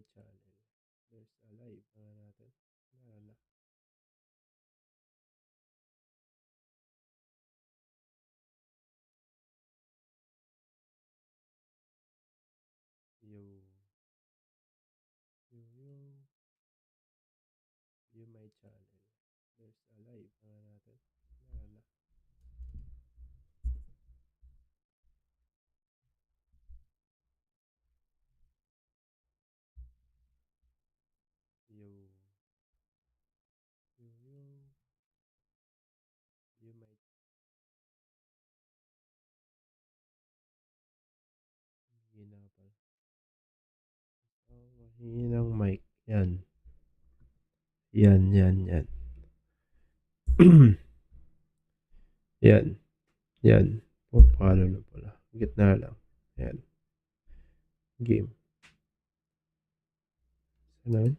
my channel. There's a live natin. Na. Yo, yo. View my channel. There's a live natin. Na. Yo, yo. View my mahina pala. Oh, mahinang mic. Yan. Yan. Yan. Oh, paano na pala. Gitna lang. Yan. Game. Saan?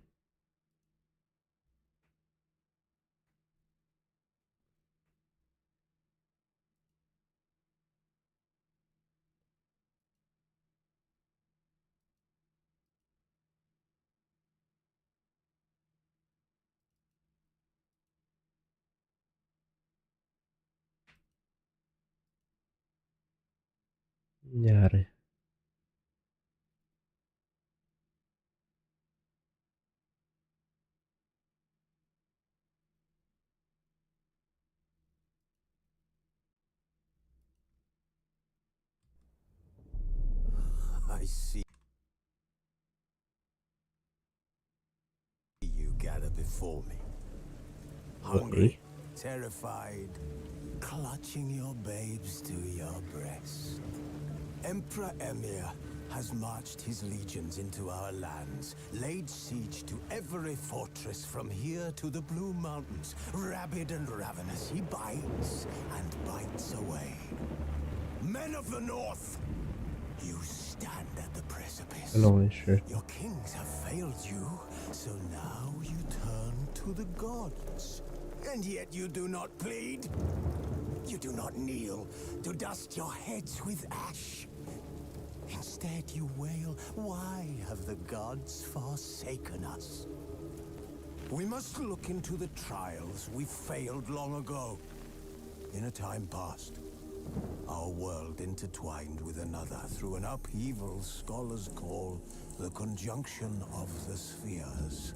Nangyari. I see you gather before me. Hungry, terrified, clutching your babes to your breast. Emperor Emir has marched his legions into our lands, laid siege to every fortress from here to the Blue Mountains. Rabid and ravenous, he bites and bites away. Men of the North, you stand at the precipice. Hello, sure. Your kings have failed you, so now you turn to the gods. And yet you do not plead. You do not kneel to dust your heads with ash. Instead you wail, why have the gods forsaken us? We must look into the trials we failed long ago. In a time past, our world intertwined with another through an upheaval scholars call the conjunction of the spheres.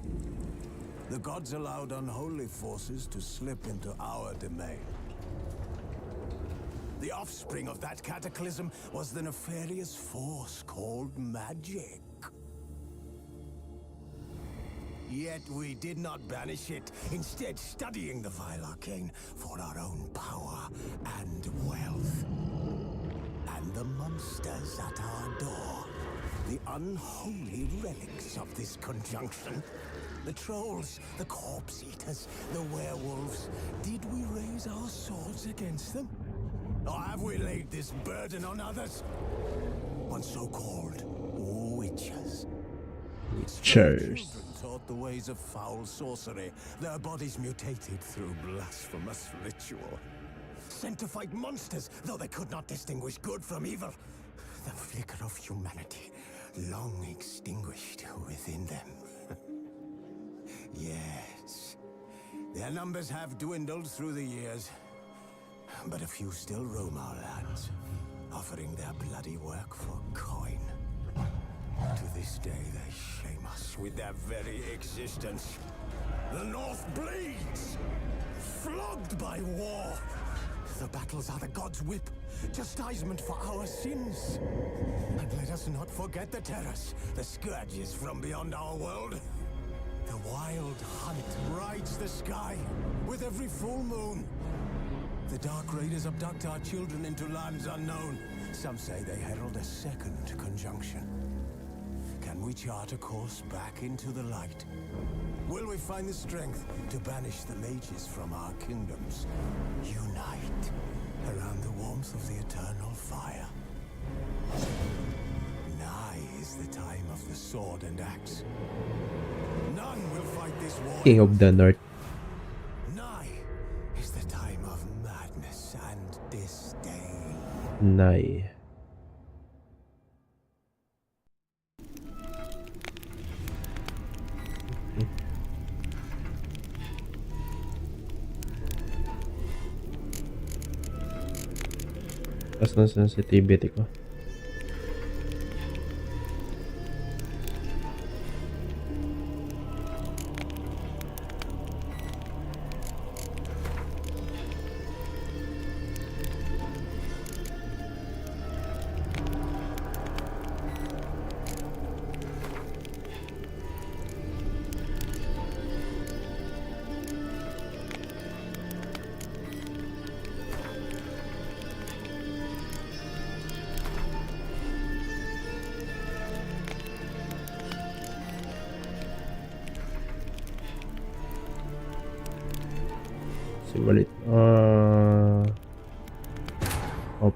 The gods allowed unholy forces to slip into our domain. The offspring of that cataclysm was the nefarious force called magic. Yet we did not banish it, instead studying the vile arcane for our own power and wealth. And the monsters at our door, the unholy relics of this conjunction. The trolls, the corpse eaters, the werewolves. Did we raise our swords against them? Or have we laid this burden on others? On so-called witches. Cheers. Children taught the ways of foul sorcery, their bodies mutated through blasphemous ritual. Sent to fight monsters, though they could not distinguish good from evil. The flicker of humanity, long extinguished within them. Yes, their numbers have dwindled through the years, but a few still roam our lands, offering their bloody work for coin. To this day, they shame us with their very existence. The North bleeds, flogged by war. The battles are the gods' whip, chastisement for our sins. And let us not forget the terrors, the scourges from beyond our world. The wild hunt rides the sky with every full moon. The Dark Raiders abduct our children into lands unknown. Some say they herald a second conjunction. Can we chart a course back into the light? Will we find the strength to banish the mages from our kingdoms? Unite around the warmth of the eternal fire. Nigh is the time of the sword and axe. None will fight this war. King of the North. Nigh is the time of madness and disdain. Nay. Taas ng sensitivity ko. Simulit. Op.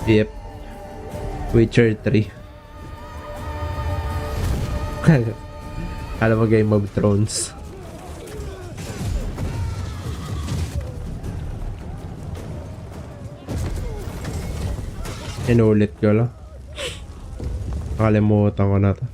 Yep. Witcher 3. Alam mo, Game of Thrones. Inulit ko lang. Nakalimutan ko na to.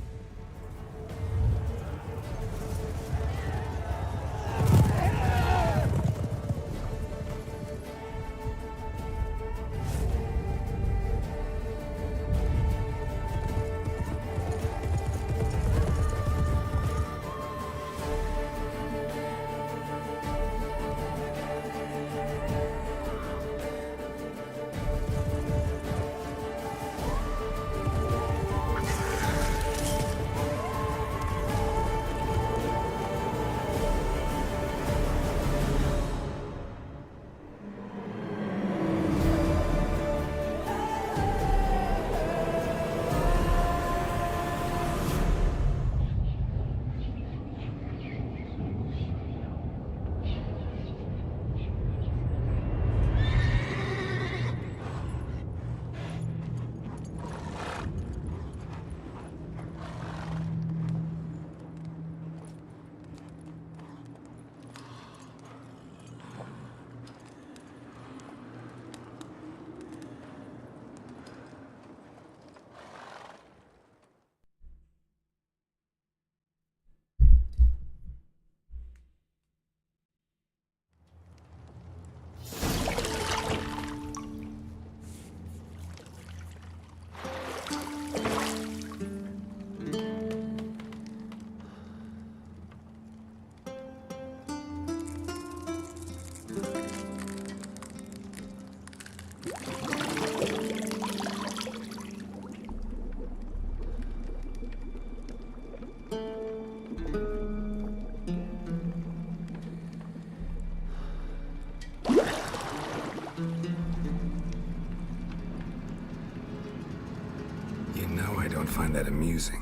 You know I don't find that amusing.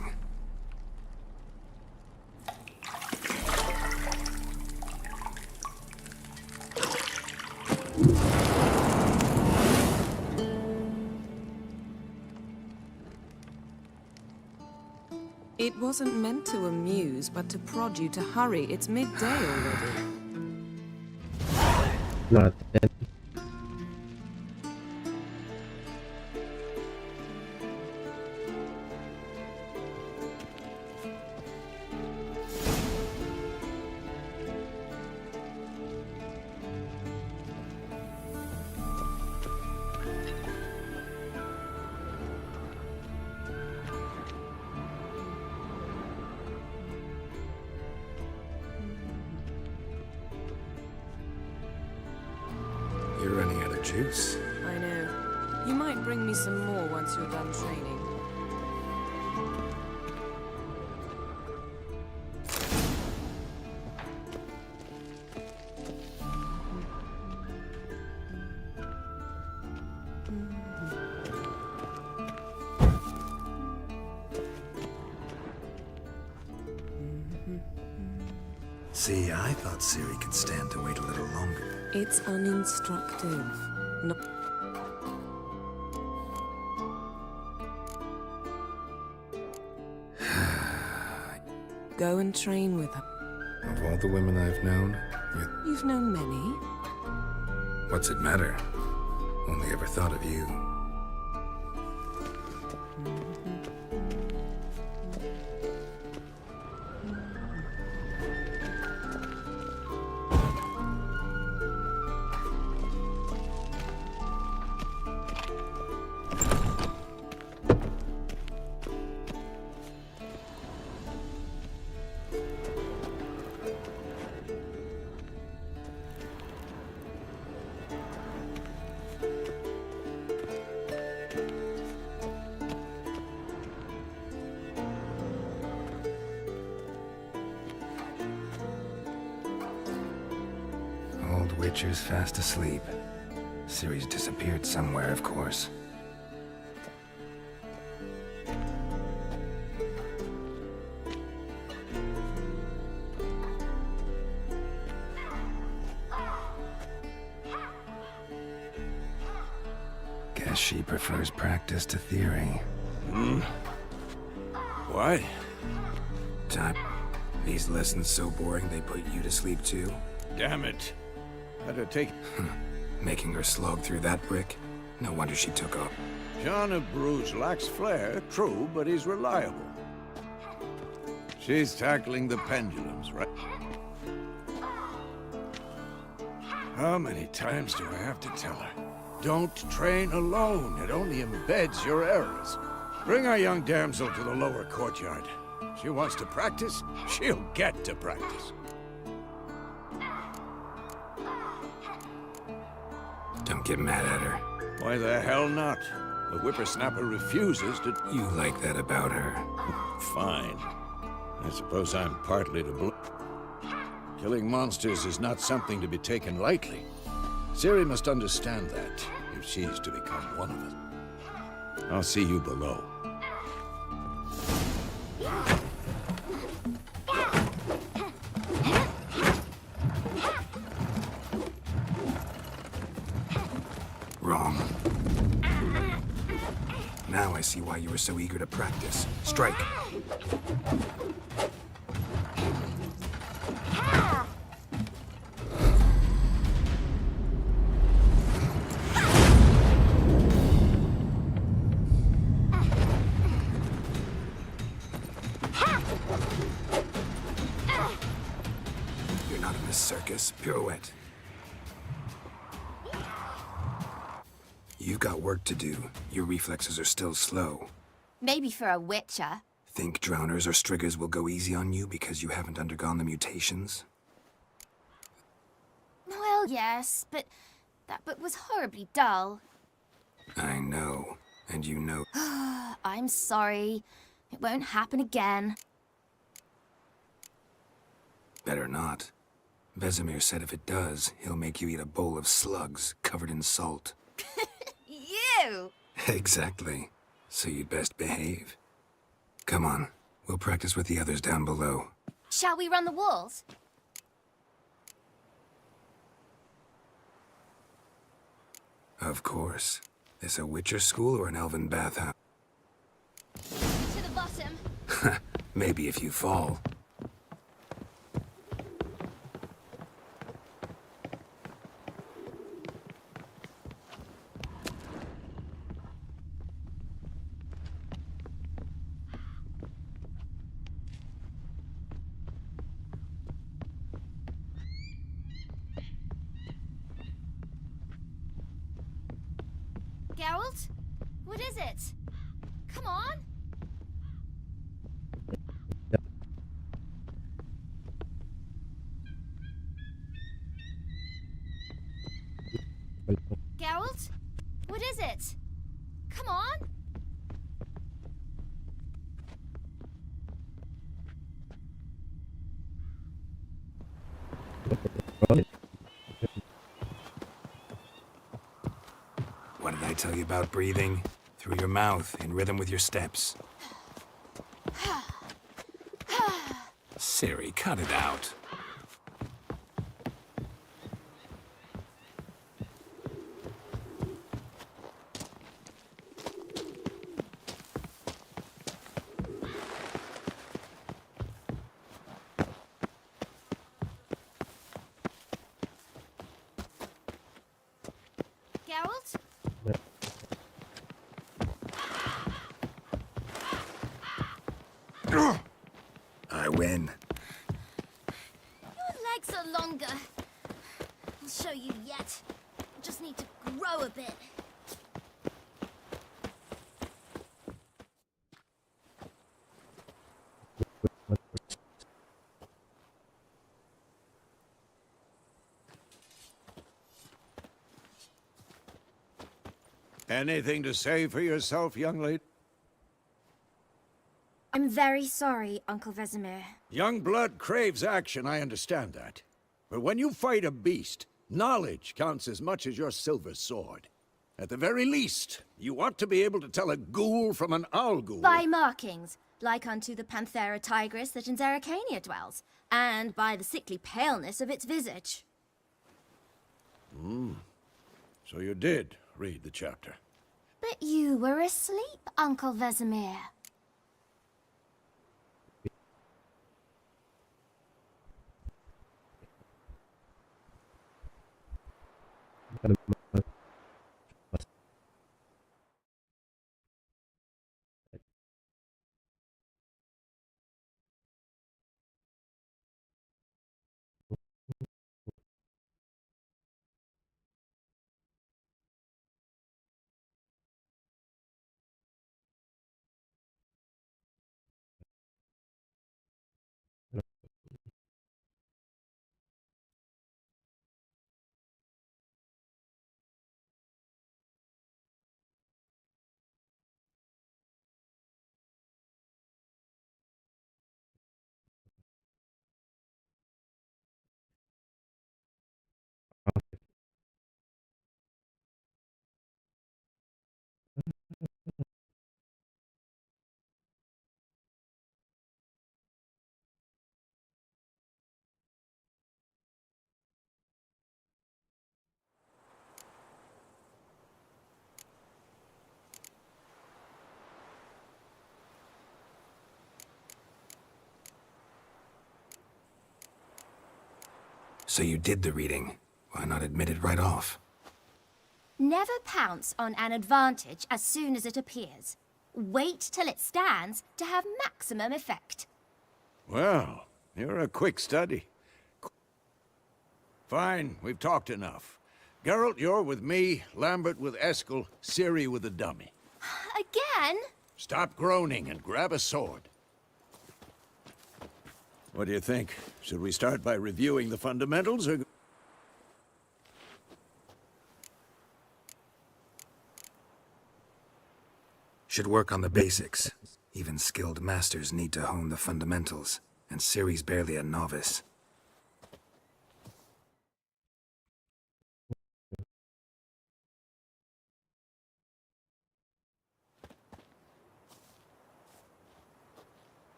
It wasn't meant to amuse, but to prod you to hurry. It's midday already. Not that. You're running out of juice. I know. You might bring me some more once you're done training. See, I thought Siri could stand to wait a little longer. It's uninstructive. No. Go and train with her. Of all the women I've known, You've known many. what's it matter? Only ever thought of you. Old Witcher's fast asleep. Ciri's disappeared somewhere, of course. Guess she prefers practice to theory. What? Time. These lessons so boring they put you to sleep too? Damn it. Better take... Making her slog through that brick? No wonder she took off. John of Bruges lacks flair, true, but he's reliable. She's tackling the pendulums, right? How many times do I have to tell her? Don't train alone. It only embeds your errors. Bring our young damsel to the lower courtyard. She wants to practice, she'll get to practice. Don't get mad at her. Why the hell not? The whippersnapper refuses to... You like that about her. Fine. I suppose I'm partly to blame. Killing monsters is not something to be taken lightly. Ciri must understand that, if she's to become one of us. I'll see you below. Wrong. Now I see why you were so eager to practice. Strike. You're not in this circus. Pirouette. You've got work to do. Your reflexes are still slow. Maybe for a witcher. Think drowners or striggers will go easy on you because you haven't undergone the mutations? Well, yes, but that book was horribly dull. I know. And you know. I'm sorry. It won't happen again. Better not. Vesemir said if it does, he'll make you eat a bowl of slugs covered in salt. You! Exactly. So you'd best behave. Come on. We'll practice with the others down below. Shall we run the walls? Of course. This a Witcher school or an elven bathhouse? To the bottom. Maybe if you fall. Geralt? What is it? Come on! Geralt? What is it? Come on! What did I tell you about breathing? Through your mouth, in rhythm with your steps. Ciri, cut it out. Geralt? I win. Your legs are longer. I'll show you yet. Just need to grow a bit. Anything to say for yourself, young lady? I'm very sorry, Uncle Vesemir. Young blood craves action, I understand that. But when you fight a beast, knowledge counts as much as your silver sword. At the very least, you ought to be able to tell a ghoul from an owl ghoul. By markings, like unto the Panthera tigris that in Zerrikania dwells, and by the sickly paleness of its visage. So you did read the chapter. But you were asleep, Uncle Vesemir. So you did the reading. Why not admit it right off? Never pounce on an advantage as soon as it appears. Wait till it stands to have maximum effect. Well, you're a quick study. Fine, we've talked enough. Geralt, you're with me, Lambert with Eskel, Ciri with the dummy. Again? Stop groaning and grab a sword. What do you think? Should we start by reviewing the fundamentals, or... Should work on the basics. Even skilled masters need to hone the fundamentals, and Ciri's barely a novice.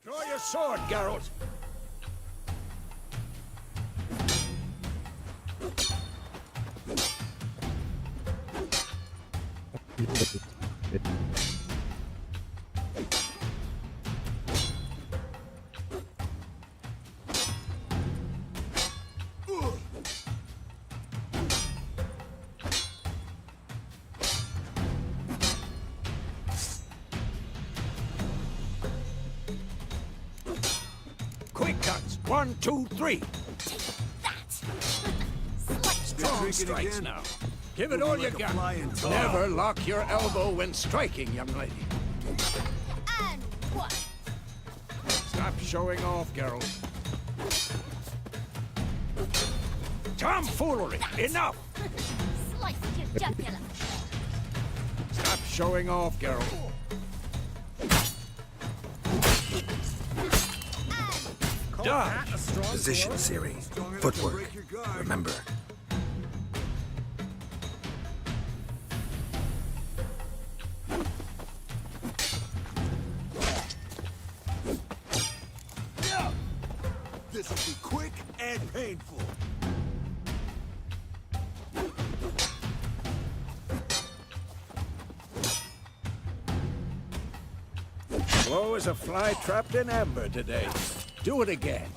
Draw your sword, Geralt! 1, 2, 3. That! Slice Strong strikes now. Give it all you got. Never lock your elbow when striking, young lady. and 1. Stop showing off, Geralt. Tomfoolery! Enough! Slice your jugular. Stop showing off, Geralt. Dodge! Position, Ciri. Footwork. Remember. This will be quick and painful. Slow as a fly trapped in amber today. Do it again.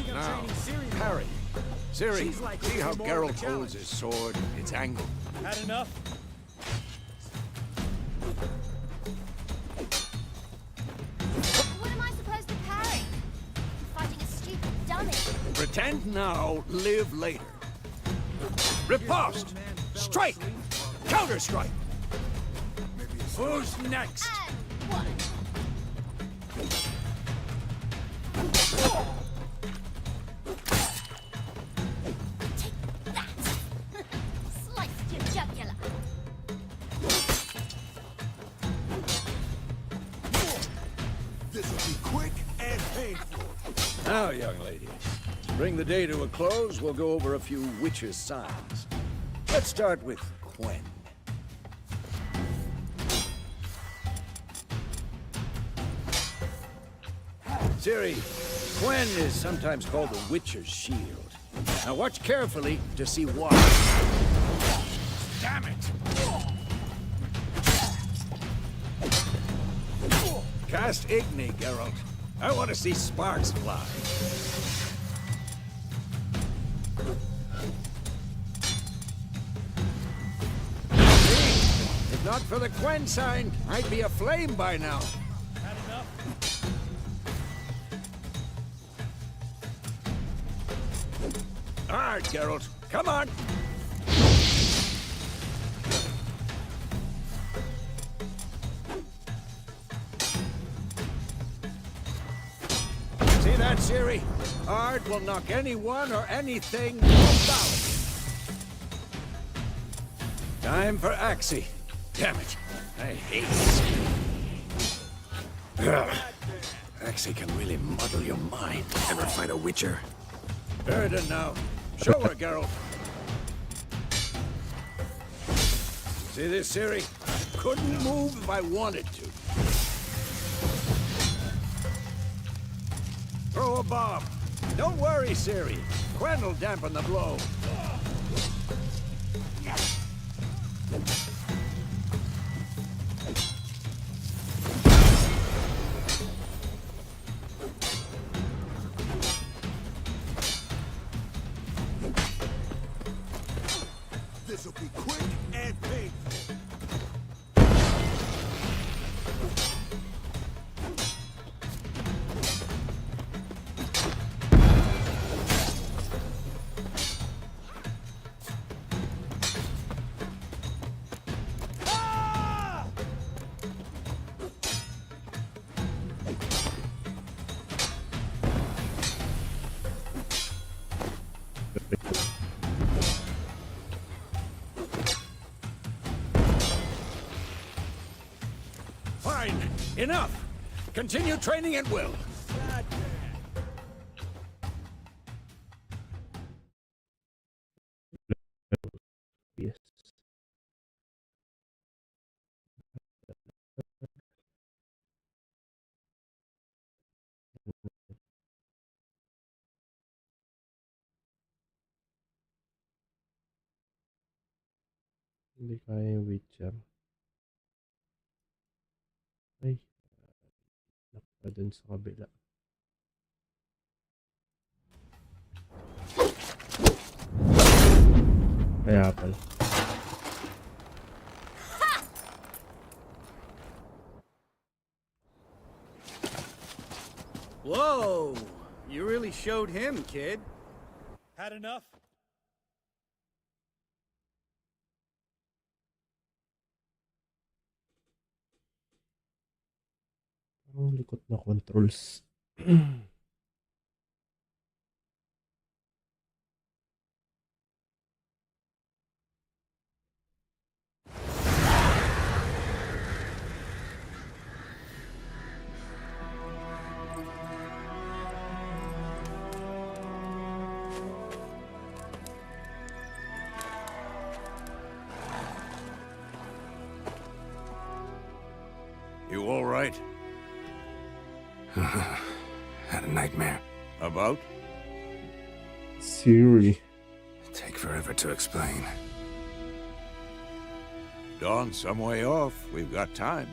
Now, parry. Ciri, see how Geralt holds his sword? It's angled. Had enough? What am I supposed to parry? I'm fighting a stupid dummy. Pretend now, live later. Riposte! Strike! Counter-strike! Who's next? And 1. Take that! Slice your jugular. This will be quick and painful. Now, young lady, to bring the day to a close, we'll go over a few witches' signs. Let's start with Quen. Ciri, Quen is sometimes called the Witcher's Shield. Now watch carefully to see why. Damn it! Cast Igni, Geralt. I want to see sparks fly. See? If not for the Quen sign, I'd be aflame by now. Had enough? All right, Geralt. Come on. See that, Ciri? Art will knock anyone or anything about. Time for Axie. Damn it. I hate it. Ugh. Axie can really muddle your mind. Ever fight a Witcher? Burden now. Show her, Geralt. See this, Ciri? Couldn't move if I wanted to. Throw a bomb. Don't worry, Ciri. Quen will dampen the blow. This will be quick and painful. Fine. Enough. Continue training at will. Yes. Hindi kaya yung Witcher. Ay, nakapa dun sa kabila. Kaya pala. Whoa! You really showed him, kid. Had enough? Parang likot na controls. You all right? Had a nightmare. About? Siri. Take forever to explain. Dawn's some way off. We've got time.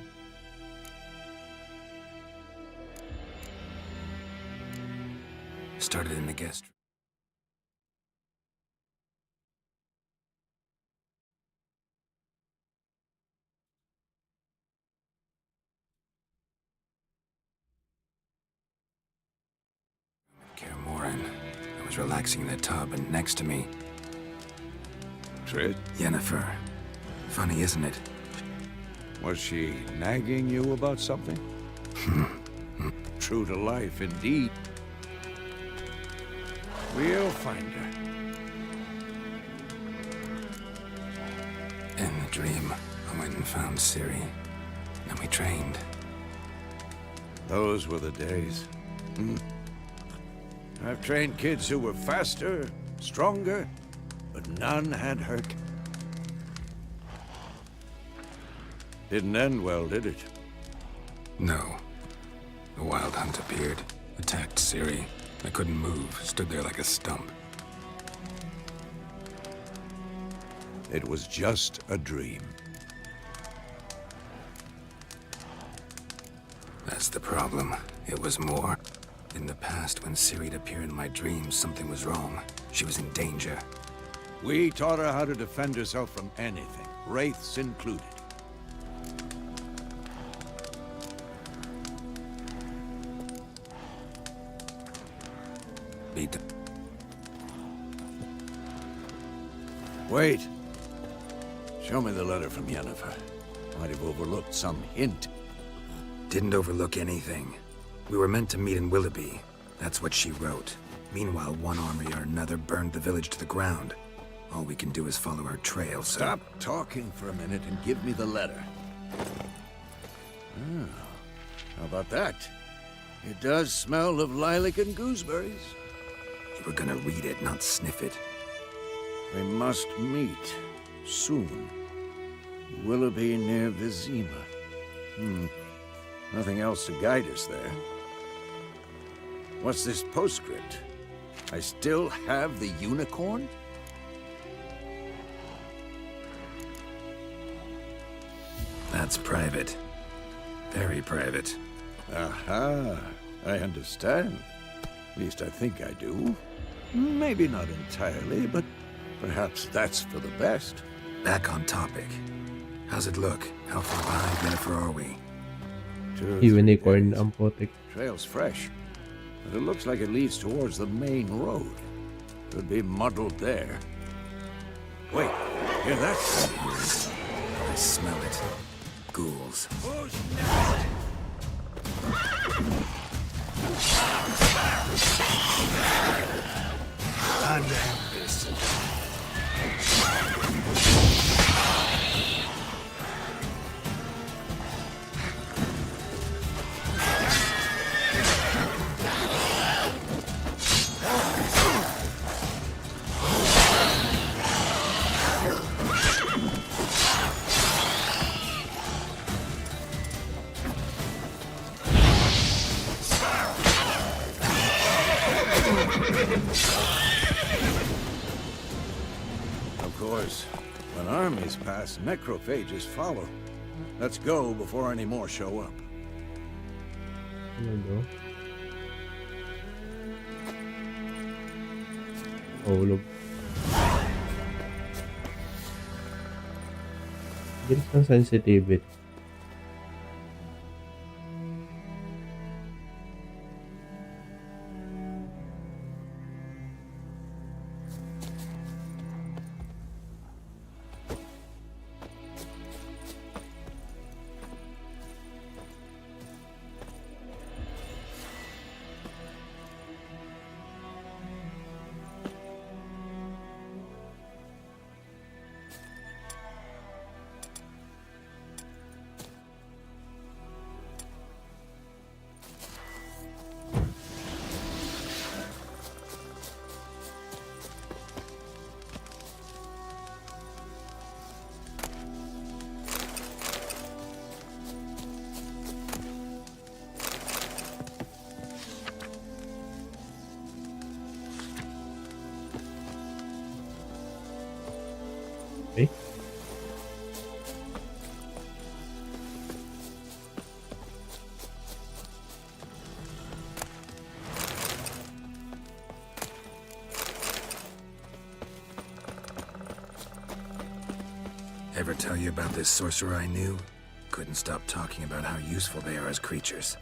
Started in the guest room. I was relaxing in the tub, and next to me, Trid, Yennefer. Funny, isn't it? was she nagging you about something? True to life, indeed. We'll find her. In the dream, I went and found Ciri. And we trained. Those were the days. I've trained kids who were faster, stronger, but none had her. Didn't end well, did it? No. The wild hunt appeared, attacked Ciri. I couldn't move, stood there like a stump. It was just a dream. That's the problem. It was more. In the past, when Ciri'd appear in my dreams, something was wrong. She was in danger. We taught her how to defend herself from anything, wraiths included. Beat. Wait. Show me the letter from Yennefer. Might have overlooked some hint. Didn't overlook anything. We were meant to meet in Willoughby. That's what she wrote. Meanwhile, one army or another burned the village to the ground. All we can do is follow her trail, so... Stop talking for a minute and give me the letter. Oh, how about that? It does smell of lilac and gooseberries. You were gonna read it, not sniff it. We must meet soon. Willoughby near Vizima. Nothing else to guide us there. What's this postscript? I still have the unicorn? That's private. Very private. Aha, I understand. At least I think I do. Maybe not entirely, but perhaps that's for the best. Back on topic. How's it look? How far behind Yennefer are we? Unicorn ang potek. Trail's fresh, but it looks like it leads towards the main road. Could be muddled there. Wait, hear that? I smell it. Ghouls. Time to have this. Of course, when armies pass, necrophages follow. Let's go before any more show up. Ano bro? Hulog. Bilis ng sensitivity. Okay. Ever tell you about this sorcerer I knew? Couldn't stop talking about how useful they are as creatures.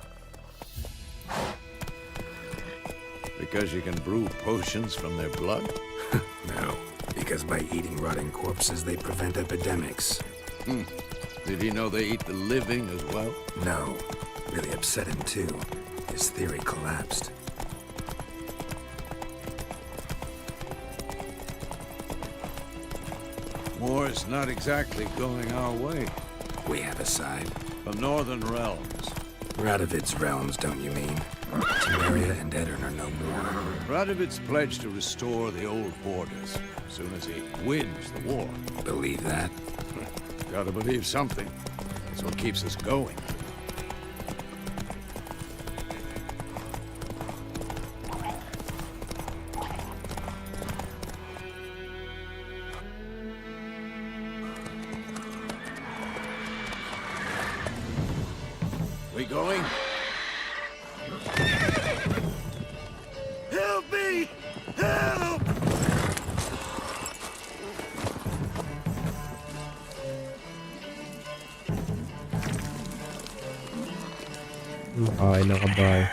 Because you can brew potions from their blood? No, because by eating rotting corpses, they prevent epidemics. Did he know they eat the living as well? No, really upset him too. His theory collapsed. War's not exactly going our way. We have a side. The Northern Realms. Radovid's realms, don't you mean? Temeria and Edirn are no more. Radovid's pledged to restore the old borders as soon as he wins the war. Believe that? Gotta believe something. That's what keeps us going. We going? Help me! Help! Okay, nakabahay.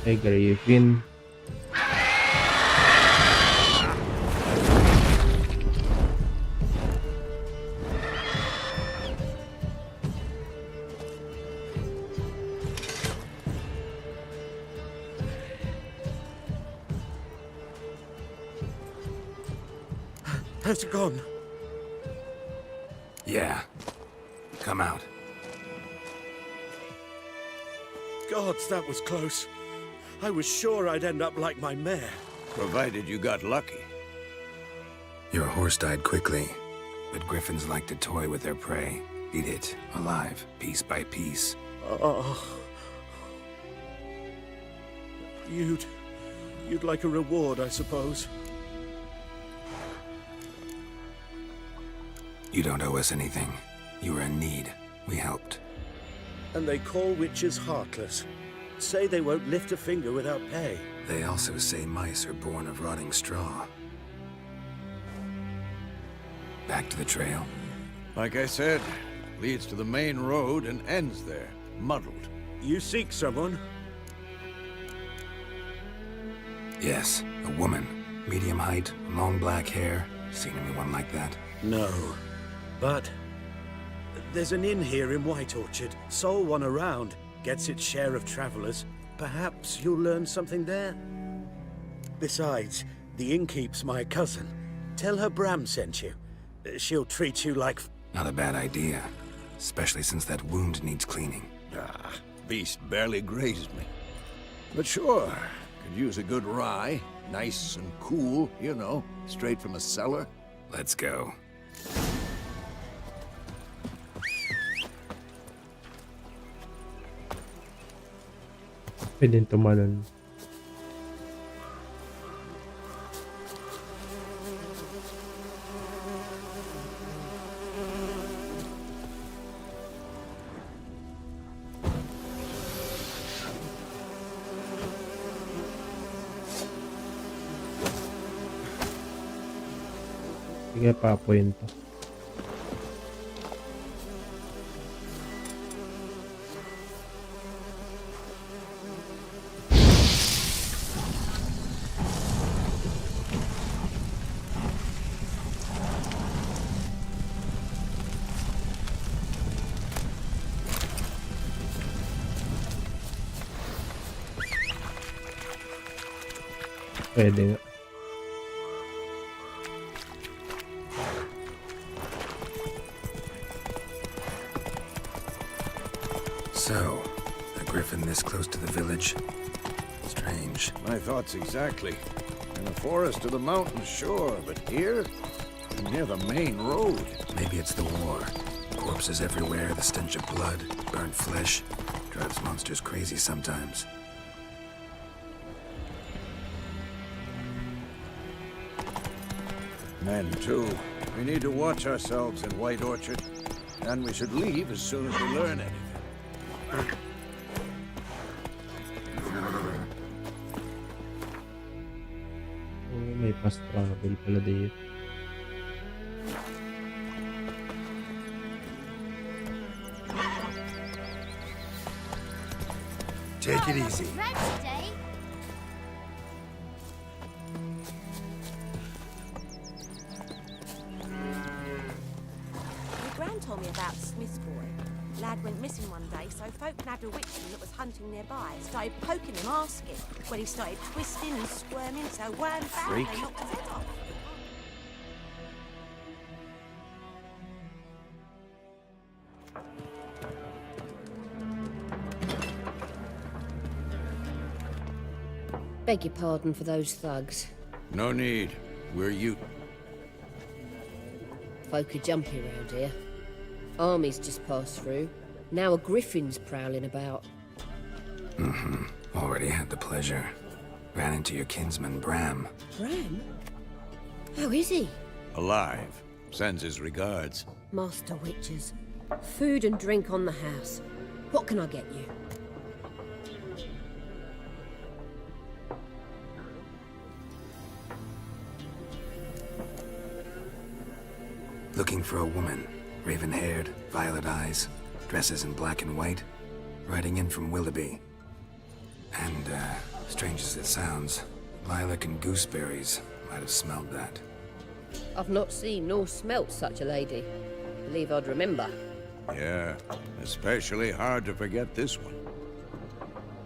Ay, Griffin. Has it gone? Yeah. Come out. Gods, that was close. I was sure I'd end up like my mare. Provided you got lucky. Your horse died quickly, but griffins like to toy with their prey. Eat it, alive, piece by piece. Oh. You'd like a reward, I suppose. You don't owe us anything. You were in need. We helped. And they call witches heartless. Say they won't lift a finger without pay. They also say mice are born of rotting straw. Back to the trail. Like I said, leads to the main road and ends there, muddled. You seek someone? Yes, a woman. Medium height, long black hair. Seen anyone like that? No. But there's an inn here in White Orchard. Sole one around. Gets its share of travelers. Perhaps you'll learn something there. Besides, the innkeep's my cousin. Tell her Bram sent you. She'll treat you like... Not a bad idea. Especially since that wound needs cleaning. Ah, beast barely grazed me. But sure, could use a good rye. Nice and cool, you know, straight from a cellar. Let's go. Pwedeng tumalon. Sige, papuin to. Pwede nga. So, a griffin this close to the village? Strange. My thoughts exactly. In the forest or the mountains, sure, but here? Near the main road. Maybe it's the war. Corpses everywhere, the stench of blood, burnt flesh. Drives monsters crazy sometimes. Men, too. We need to watch ourselves in White Orchard. And we should leave as soon as we learn anything. Oh, may fast travel pala dito. Take it easy. Red today. My gran told me about Smith's boy. Lad went missing one day, so folk nabbed a witchman that was hunting nearby. Started poking him, asking. When he started twisting and squirming, so wham bam, Freak. they knocked his head off. Beg your pardon for those thugs. No need. We're you. Folk are jumpy around here. Armies just passed through. Now a griffin's prowling about. Already had the pleasure. Ran into your kinsman, Bram. Bram? How is he? Alive. Sends his regards. Master Witches. Food and drink on the house. What can I get you? Looking for a woman. Raven-haired, violet eyes, dresses in black and white. Riding in from Willoughby. And, strange as it sounds, lilac and gooseberries might have smelled that. I've not seen nor smelt such a lady. Believe I'd remember. Yeah, especially hard to forget this one.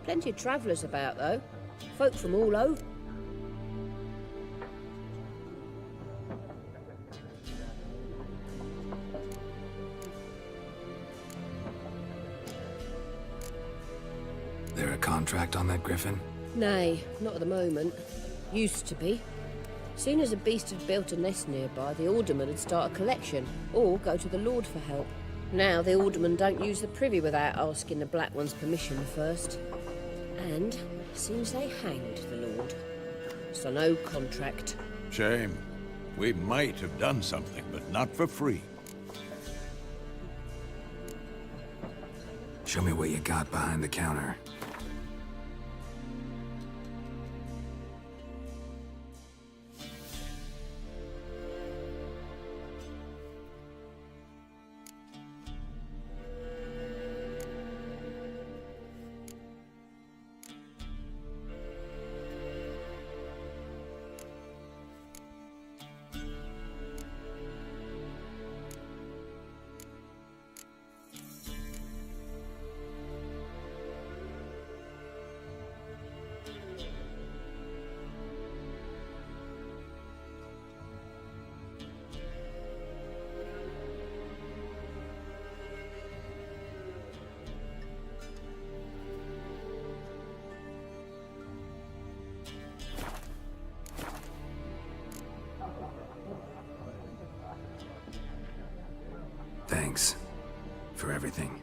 Plenty of travellers about, though. Folk from all over. There a contract on that griffin? Nay, not at the moment. Used to be. Soon as a beast had built a nest nearby, the alderman would start a collection, or go to the Lord for help. Now the aldermen don't use the privy without asking the Black One's permission first. And seems they hanged the Lord. So no contract. Shame. We might have done something, but not for free. Show me what you got behind the counter. Thanks for everything.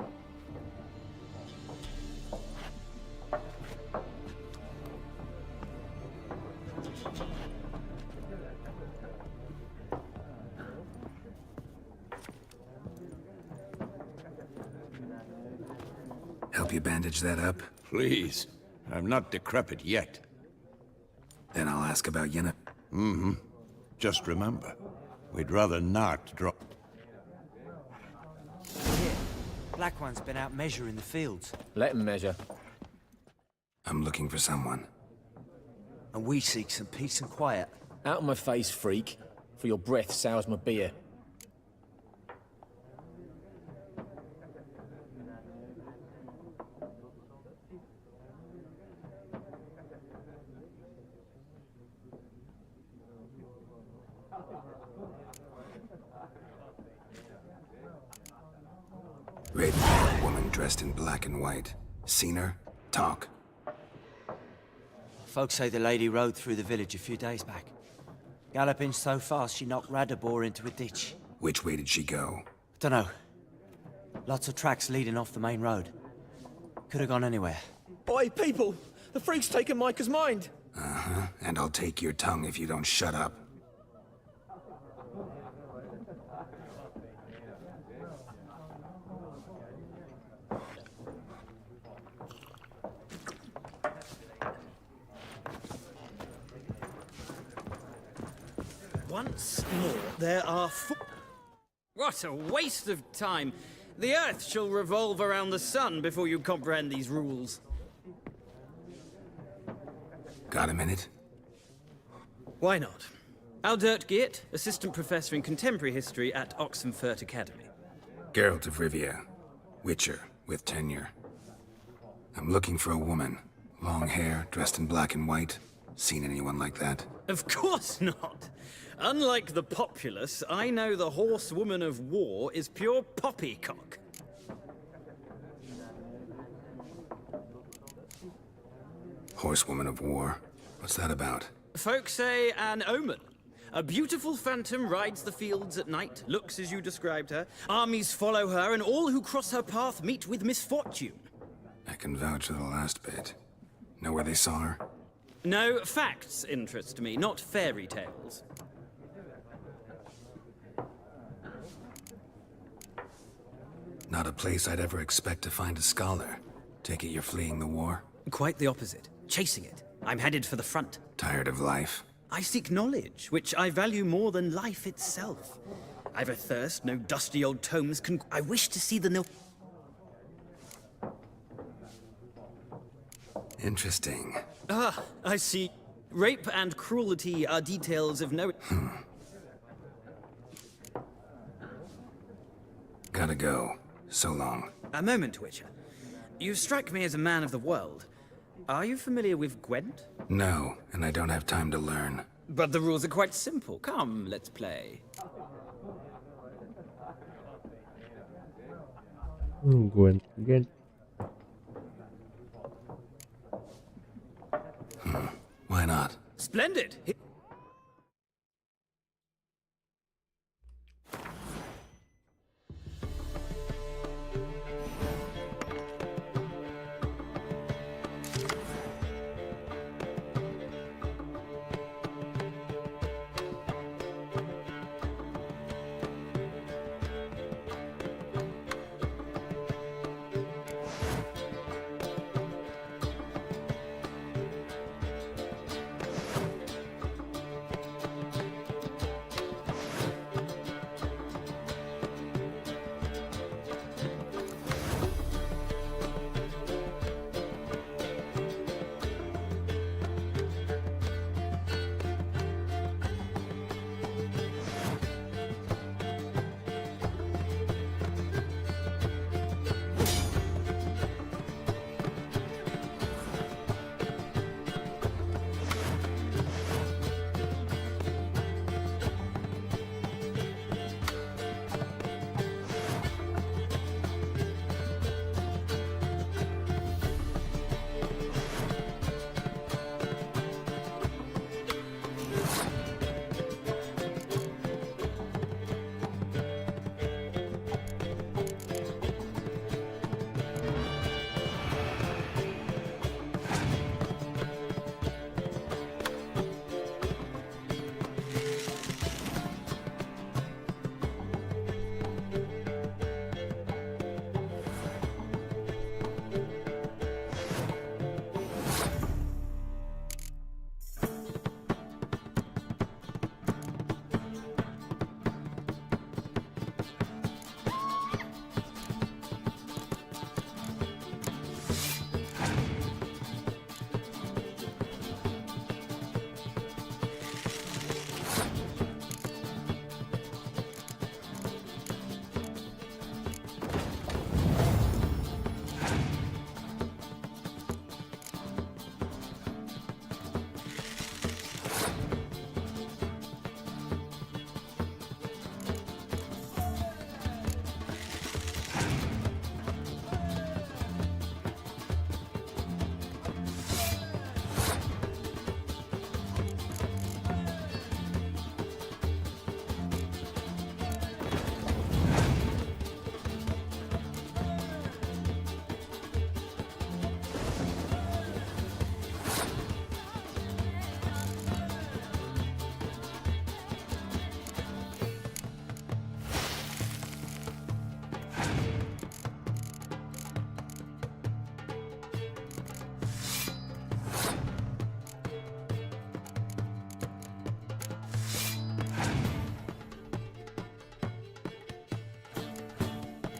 Help you bandage that up? Please. I'm not decrepit yet. Then I'll ask about Yenna. Just remember, we'd rather not drop... Black One's been out measuring the fields. Let him measure. I'm looking for someone. And we seek some peace and quiet. Out of my face, freak. For your breath sours my beer. Raven-haired woman dressed in black and white. Seen her? Talk. Folks say the lady rode through the village a few days back. Galloping so fast she knocked Radabor into a ditch. Which way did she go? Dunno. Lots of tracks leading off the main road. Could have gone anywhere. Boy, people! The freak's taken Micah's mind! Uh-huh, and I'll take your tongue if you don't shut up. Once more, there are What a waste of time! The Earth shall revolve around the sun before you comprehend these rules. Got a minute? Why not? Aldert Geert, Assistant Professor in Contemporary History at Oxenfurt Academy. Geralt of Rivia. Witcher, with tenure. I'm looking for a woman. Long hair, dressed in black and white. Seen anyone like that? Of course not! Unlike the populace, I know the horsewoman of war is pure poppycock. Horsewoman of war? What's that about? Folks say an omen. A beautiful phantom rides the fields at night, looks as you described her. Armies follow her, and all who cross her path meet with misfortune. I can vouch for the last bit. Know where they saw her? No, facts interest me, not fairy tales. Not a place I'd ever expect to find a scholar. Take it you're fleeing the war? Quite the opposite. Chasing it. I'm headed for the front. Tired of life? I seek knowledge, which I value more than life itself. I've a thirst no dusty old tomes can... I wish to see the Interesting. Ah, I see. Rape and cruelty are details of no... Gotta go. So long. A moment, Witcher. You strike me as a man of the world. Are you familiar with Gwent? No, and I don't have time to learn. But the rules are quite simple. Come, let's play. Gwent again. Why not? Splendid!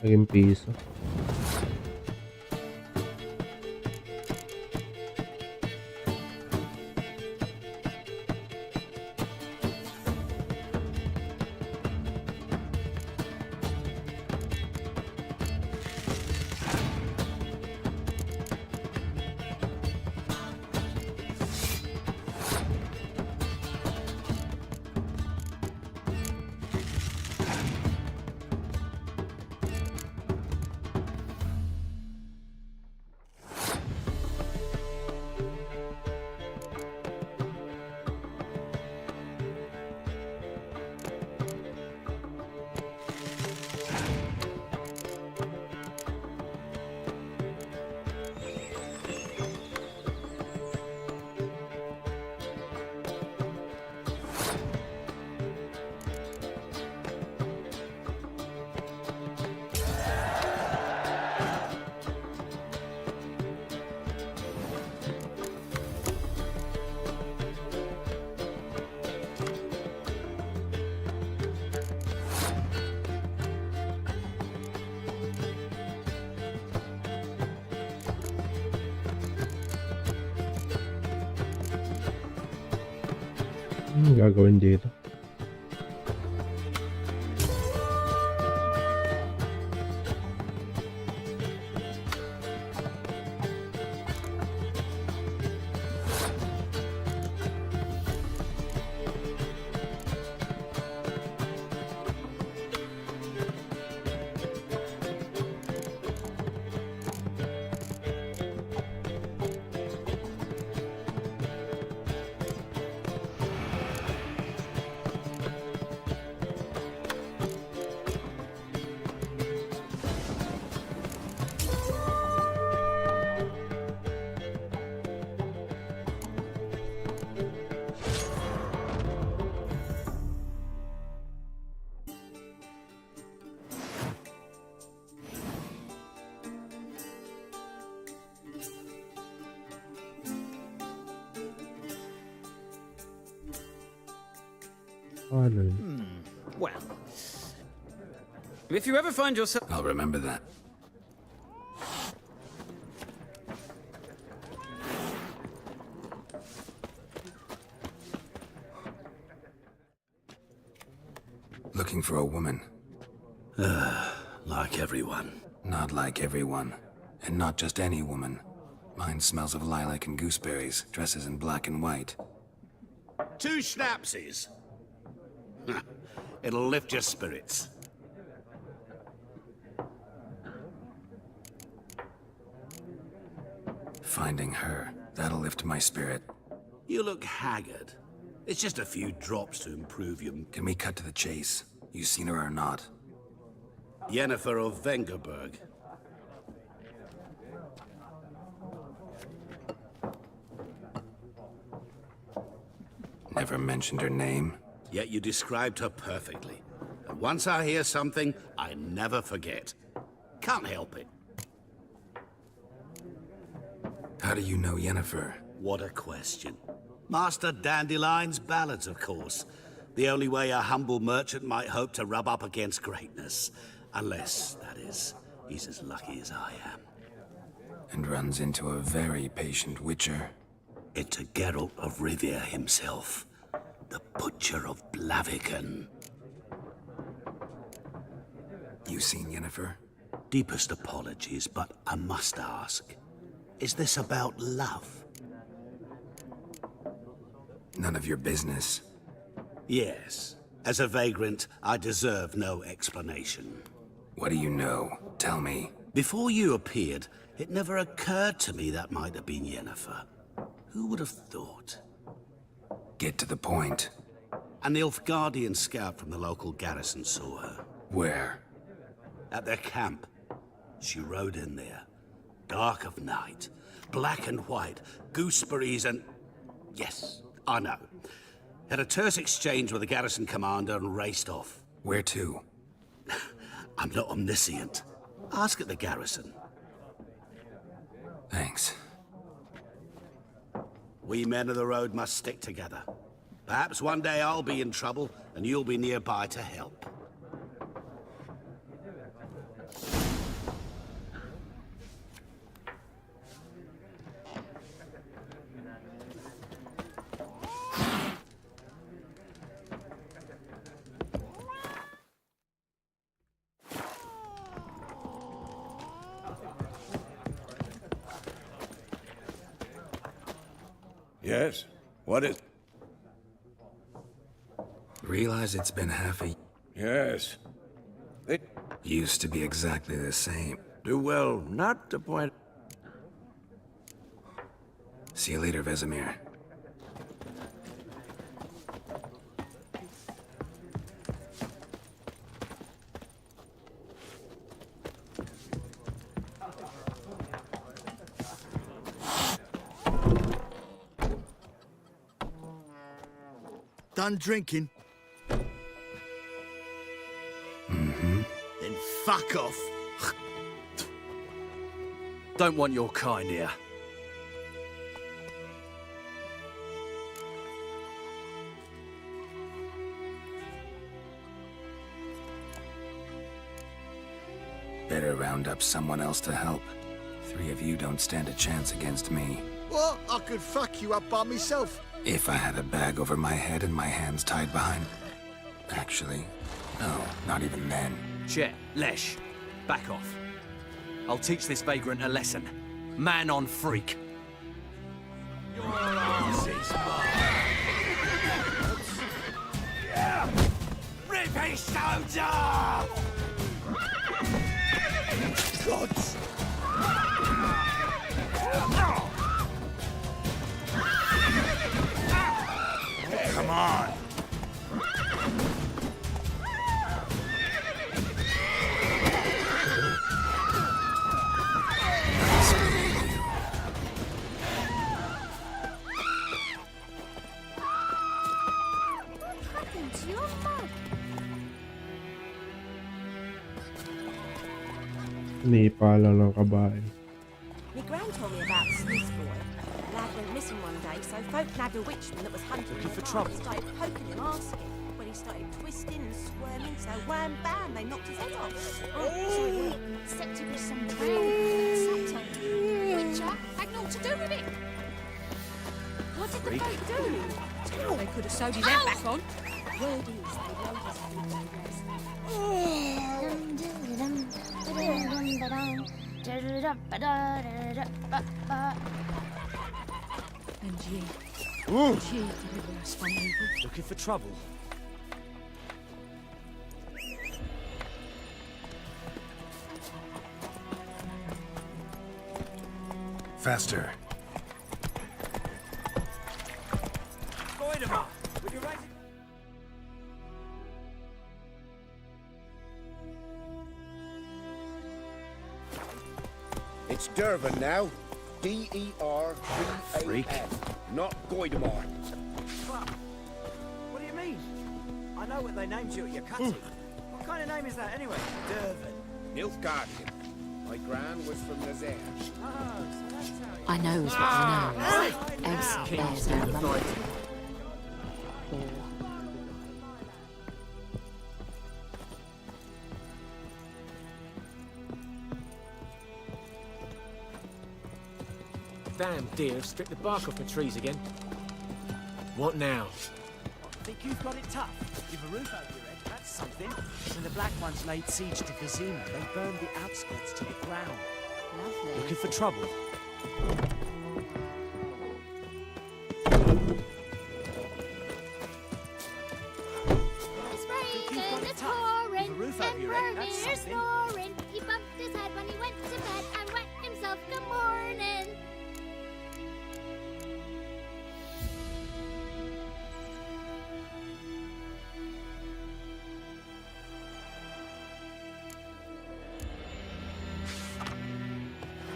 Naging piso. Gagawin dito? Well, if you ever find yourself... I'll remember that. Looking for a woman. Like everyone. Not like everyone. And not just any woman. Mine smells of lilac and gooseberries, dresses in black and white. 2 schnapsies. It'll lift your spirits. Finding her, that'll lift my spirit. You look haggard. It's just a few drops to improve you. Can we cut to the chase? You seen her or not? Yennefer of Vengerberg. Never mentioned her name. Yet you described her perfectly. And once I hear something, I never forget. Can't help it. How do you know Yennefer? What a question. Master Dandelion's ballads, of course. The only way a humble merchant might hope to rub up against greatness. Unless, that is, he's as lucky as I am. And runs into a very patient witcher. Into Geralt of Rivia himself. The Butcher of Blaviken. You seen Yennefer? Deepest apologies, but I must ask. Is this about love? None of your business. Yes. As a vagrant, I deserve no explanation. What do you know? Tell me. Before you appeared, it never occurred to me that might have been Yennefer. Who would have thought? Get to the point. An Nilfgaardian scout from the local garrison saw her. Where? At their camp. She rode in there. Dark of night. Black and white. Gooseberries and... Yes, I know. Had a terse exchange with the garrison commander and raced off. Where to? I'm not omniscient. Ask at the garrison. Thanks. We men of the road must stick together. Perhaps one day I'll be in trouble, and you'll be nearby to help. Yes? What is... Realize it's been half a... Yes. It Used to be exactly the same. do well not to point... See you later, Vesemir. Done drinking? Mm-hmm. Then fuck off. Don't want your kind here. Better round up someone else to help. 3 of you don't stand a chance against me. What? I could fuck you up by myself. If I had a bag over my head and my hands tied behind... Actually, no, not even then. Chet, Lesh, back off. I'll teach this vagrant a lesson. Man on freak. Your ass is mine. Rip his stones off! Gods! Come on. Nipa lang ng kabahay. My gran told me about Smith's boy. Lad went missing one day, so folk nabbed a witchman that was hunting him for trouble. Started poking him, asking. When he started twisting and squirming, so wham bam, they knocked his head off. Oh, except it was some drowned Satan. Witcher had naught to do with it. What did the folk do? Oh, they could have sewed his head back on. Word is, they loaded his And ye deliver us from evil. Looking for trouble? Faster. Goidemar, would you write it? It's Dervin now. D-E-R-V-A-N. Not Goidemar. What do you mean? I know what they named you at your cutting. What kind of name is that anyway? Dervin. Nilfgaardian. My gran was from Nazaire. I know is what I know. Else bears no money. Damn deer have stripped the bark off the trees again. What now? Think you've got it tough? You've a roof over your head, that's something. When the Black Ones laid siege to Vizima, they burned the outskirts to the ground. Lovely. Looking for trouble? It's raining, it's pouring, and Vermeer's snoring. He bumped his head when he went to bed and wet himself good morning.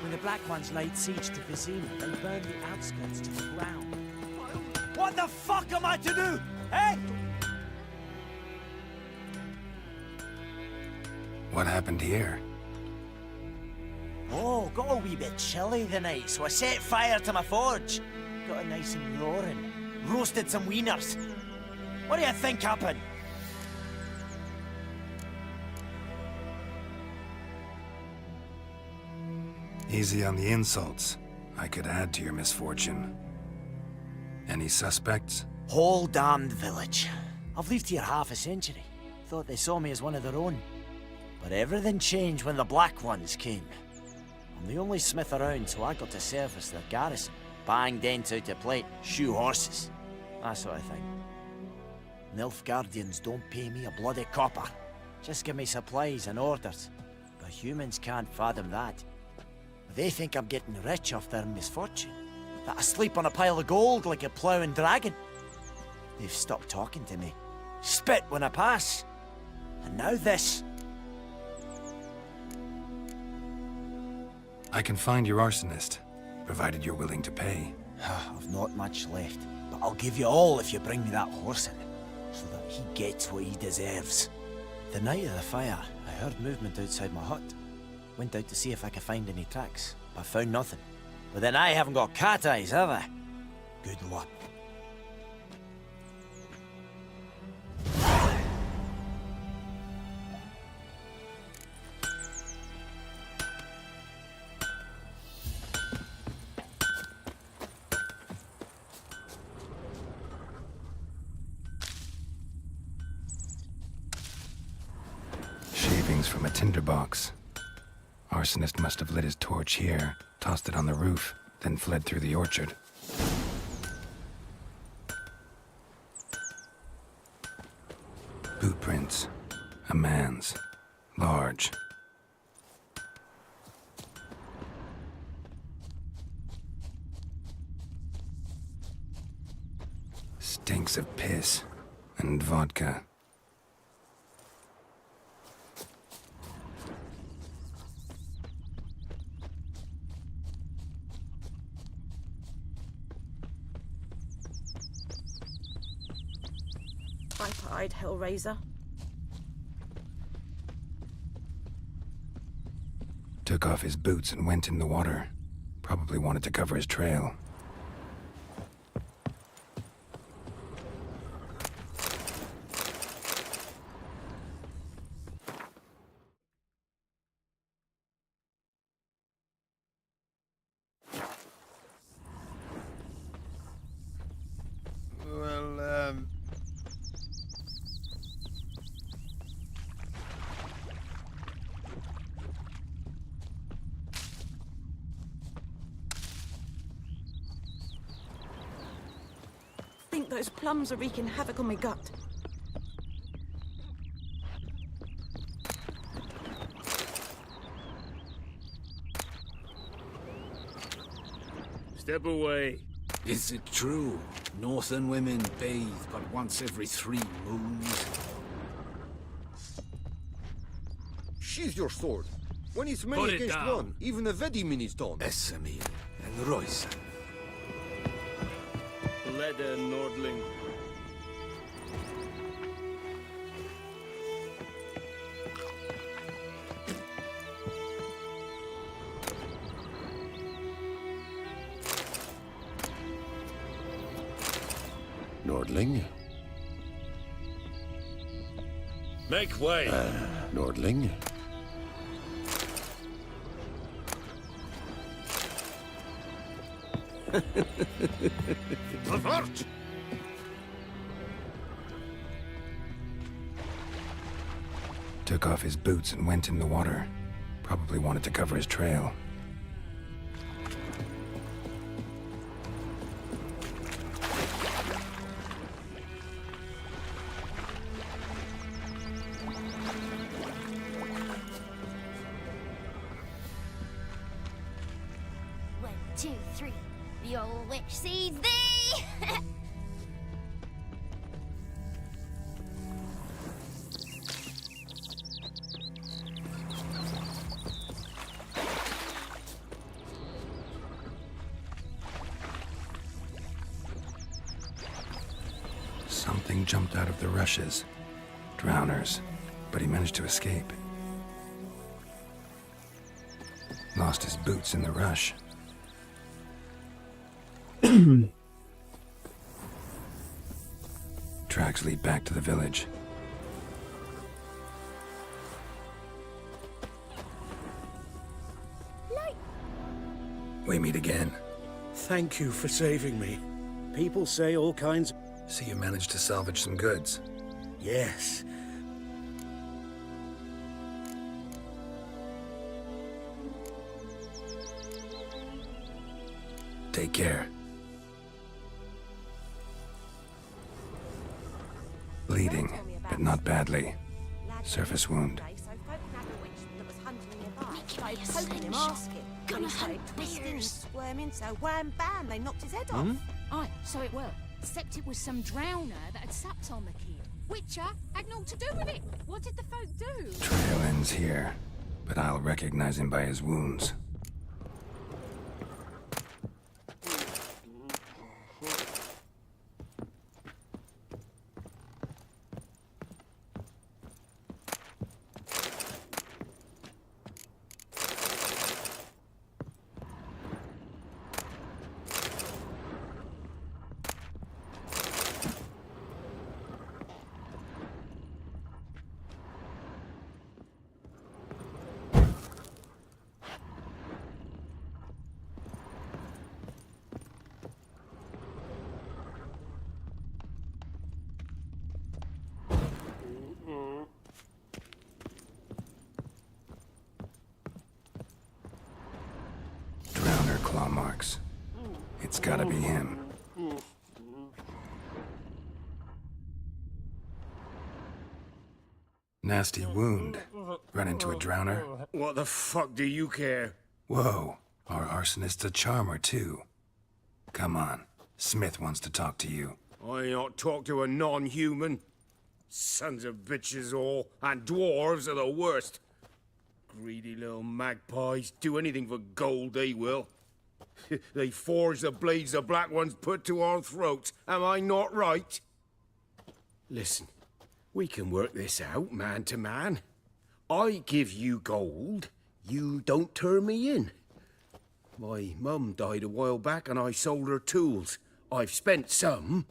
When the Black Ones laid siege to Vizima, they burned the outskirts to the ground. What the fuck am I to do? Eh? What happened here? Oh, got a wee bit chilly the night, so I set fire to my forge. Got it nice and roaring. Roasted some wieners. What do you think happened? Easy on the insults. I could add to your misfortune. Any suspects? Whole damned village. I've lived here half a century. Thought they saw me as one of their own. But everything changed when the Black Ones came. I'm the only smith around, so I got to service their garrison. bang dents out of plate, shoe horses, that sort of thing. Nilfgaardians don't pay me a bloody copper. Just give me supplies and orders. But humans can't fathom that. They think I'm getting rich off their misfortune. That I sleep on a pile of gold like a ploughing dragon. They've stopped talking to me. Spit when I pass. And now this. I can find your arsonist, provided you're willing to pay. I've not much left, but I'll give you all if you bring me that horse in, so that he gets what he deserves. The night of the fire, I heard movement outside my hut. Went out to see if I could find any tracks, but found nothing. But then I haven't got cat eyes, have I? Good luck. Shavings from a tinderbox. Arsonist must have lit his torch here, tossed it on the roof, then fled through the orchard. Boot prints. A man's. Large. Stinks of piss and vodka. Pipe-eyed Hellraiser. Took off his boots and went in the water. Probably wanted to cover his trail. Well, I think those plums are wreaking havoc on my gut. Step away. Is it true? Northern women bathe but once every 3 moons? Sheathe your sword. When it's Put many it against down. one, even a Vedimin is done. Essamir and Royce. Leather Nordling. Nordling? Make way. Nordling? Avert! Took off his boots and went in the water. Probably wanted to cover his trail. One, two, three. The old witch sees thee! Something jumped out of the rushes. Drowners. But he managed to escape. Lost his boots in the rush. Tracks lead back to the village. We meet again. Thank you for saving me. People say all kinds. See, you managed to salvage some goods. Yes. Take care. Bleeding, but not badly. Surface wound. Started poking him, asking. When he started twisting and squirming, so wham bam, they knocked his head off. Aye, so it were. Except it was some drowner that had sapped on the kid. Witcher had naught to do with it. What did the folk do? Trail ends here, but I'll recognize him by his wounds. Drowner claw marks. It's gotta be him. Nasty wound. Run into a drowner? What the fuck do you care? Whoa, our arsonist's a charmer too. Come on, Smith wants to talk to you. I not talk to a non-human. Sons of bitches all, and dwarves are the worst. Greedy little magpies, do anything for gold, they will. They forge the blades the black ones put to our throats. Am I not right? Listen, we can work this out, man to man. I give you gold, you don't turn me in. My mum died a while back and I sold her tools. I've spent some,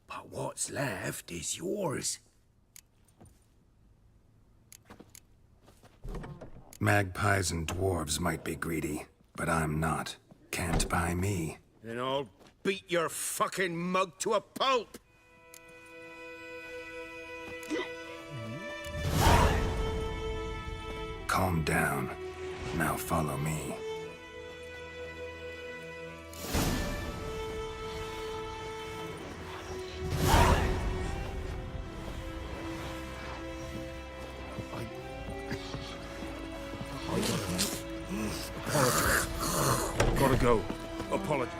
but what's left is yours. Magpies and dwarves might be greedy, but I'm not. Can't buy me. Then I'll beat your fucking mug to a pulp! Calm down. Now follow me. Apologize. Gotta go. Apologize.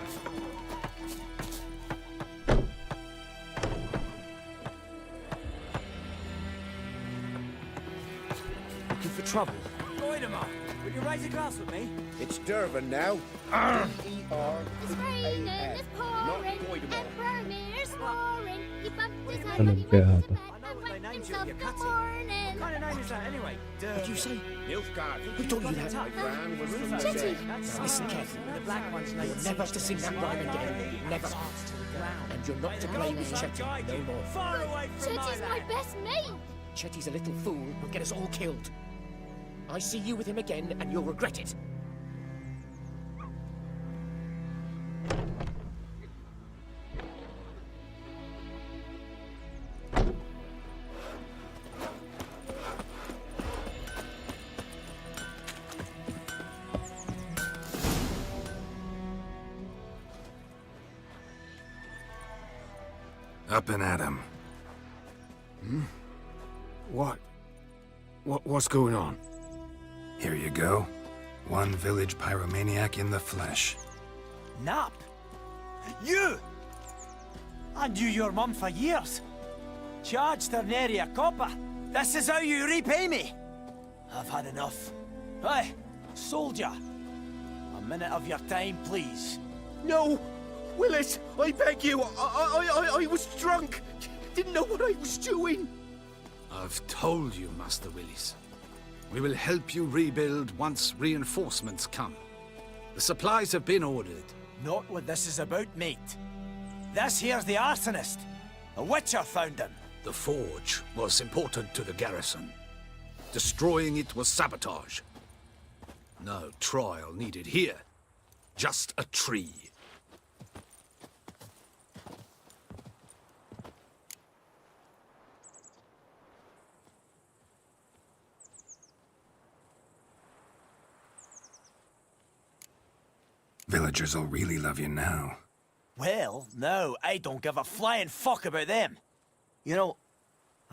Looking for trouble? Goidemar, would you raise a glass with me? It's Durban now. It's raining, it's pouring, and Vermeer's roaring. He bumped his head Ano when he kaya went to ata? bed and wet himself good morning. What kind of name is that anyway? What'd you say? Nilfgaard. Who told you that? My gran was from the Chitty. dead. Listen carefully. The black one's name. You're never to sing that rhyme again. Never. And you're not to play with Chetty no more. Far away from Chetty's my best mate. Chetty's a little fool who'll get us all killed. I see you with him again, and you'll regret it. Up and at him. What's going on? Here you go. One village pyromaniac in the flesh. Nap? You? I knew your mum for years. Charged her nary a copper. This is how you repay me. I've had enough. Hey, soldier. A minute of your time, please. No! Willis, I beg you. I was drunk. Didn't know what I was doing. I've told you, Master Willis. We will help you rebuild once reinforcements come. The supplies have been ordered. Not what this is about, mate. This here's the arsonist. A witcher found him. The forge was important to the garrison. Destroying it was sabotage. No trial needed here. Just a tree. Villagers will really love you now. Well, no, I don't give a flying fuck about them. You know,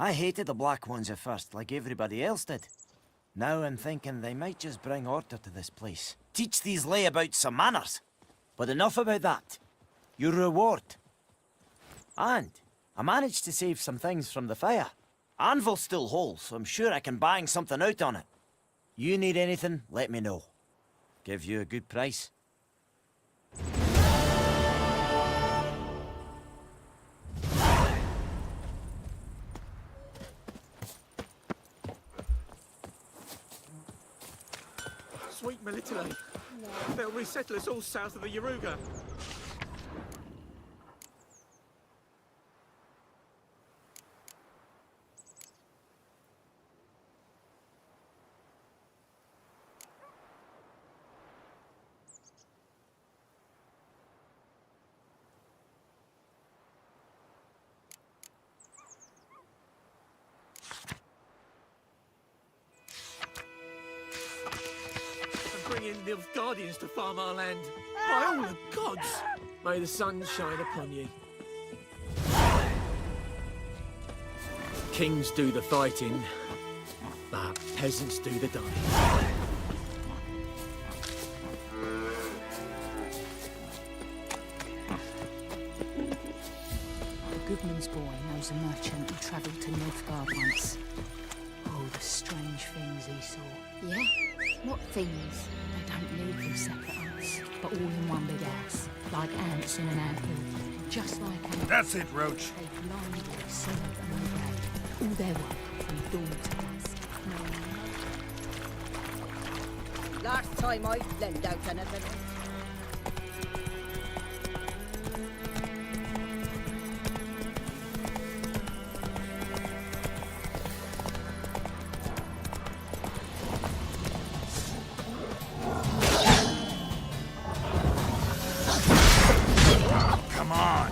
I hated the Black Ones at first, like everybody else did. Now I'm thinking they might just bring order to this place. Teach these layabouts some manners. But enough about that. Your reward. And I managed to save some things from the fire. Anvil's still whole, so I'm sure I can bang something out on it. You need anything, let me know. Give you a good price. Sweet Melitele. They'll resettle us all south of the Yaruga. Bringing the Guardians to farm our land. By all the gods, may the sun shine upon you. Kings do the fighting, but peasants do the dying. The Goodman's boy knows a merchant who travelled to Nilfgaard once. Oh, the strange things he saw. Yeah? What things? They don't live in separate huts, but all in one big house, like ants in an anthill. Just like ants. That's it, Roach. They blindly serve and obey. All their work from dawn to dusk. Last time I lend out anything. Come on.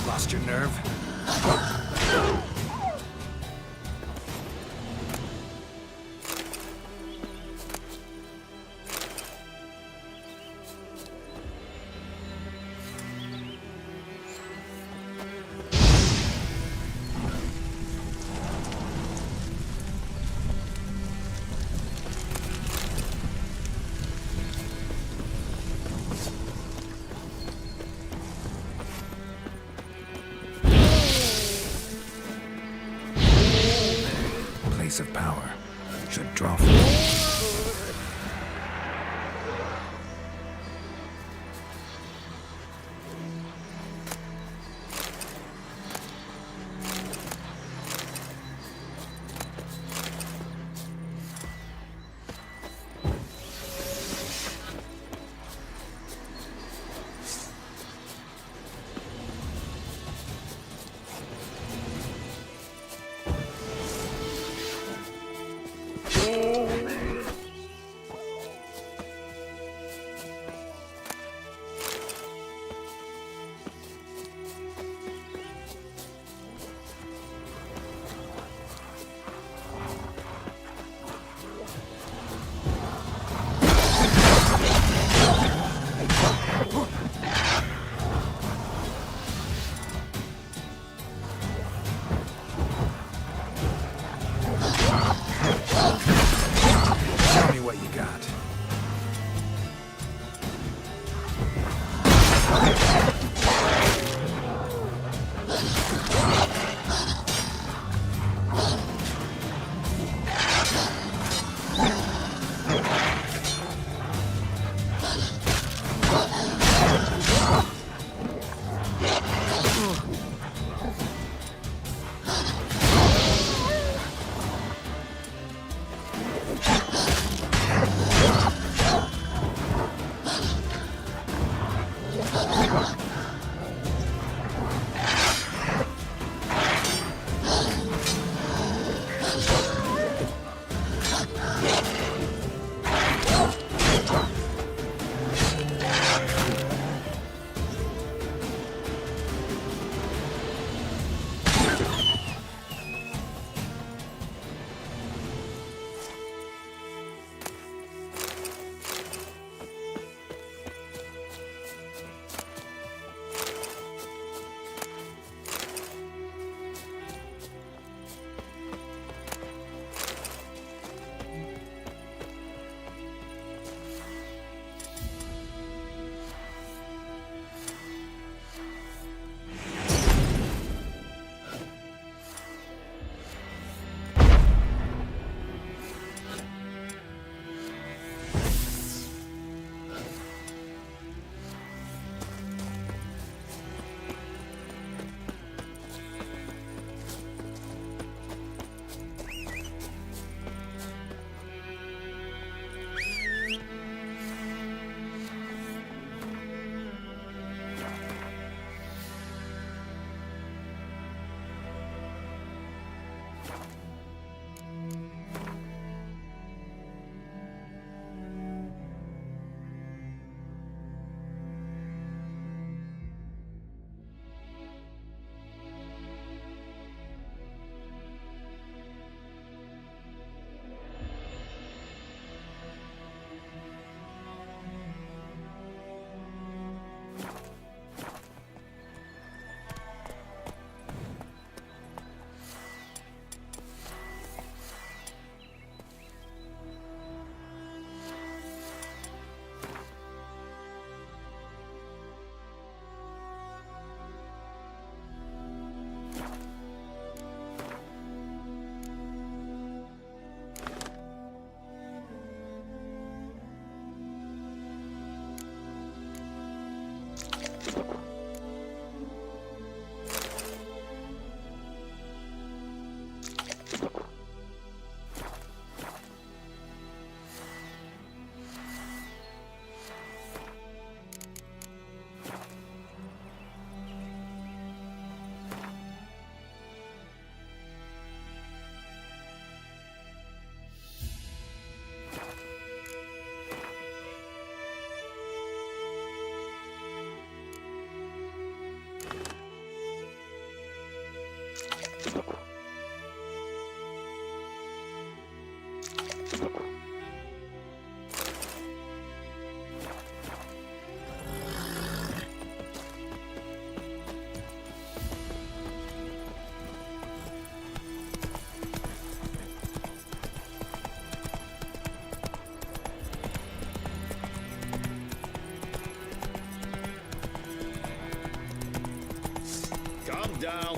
Lost your nerve? Place of power should draw from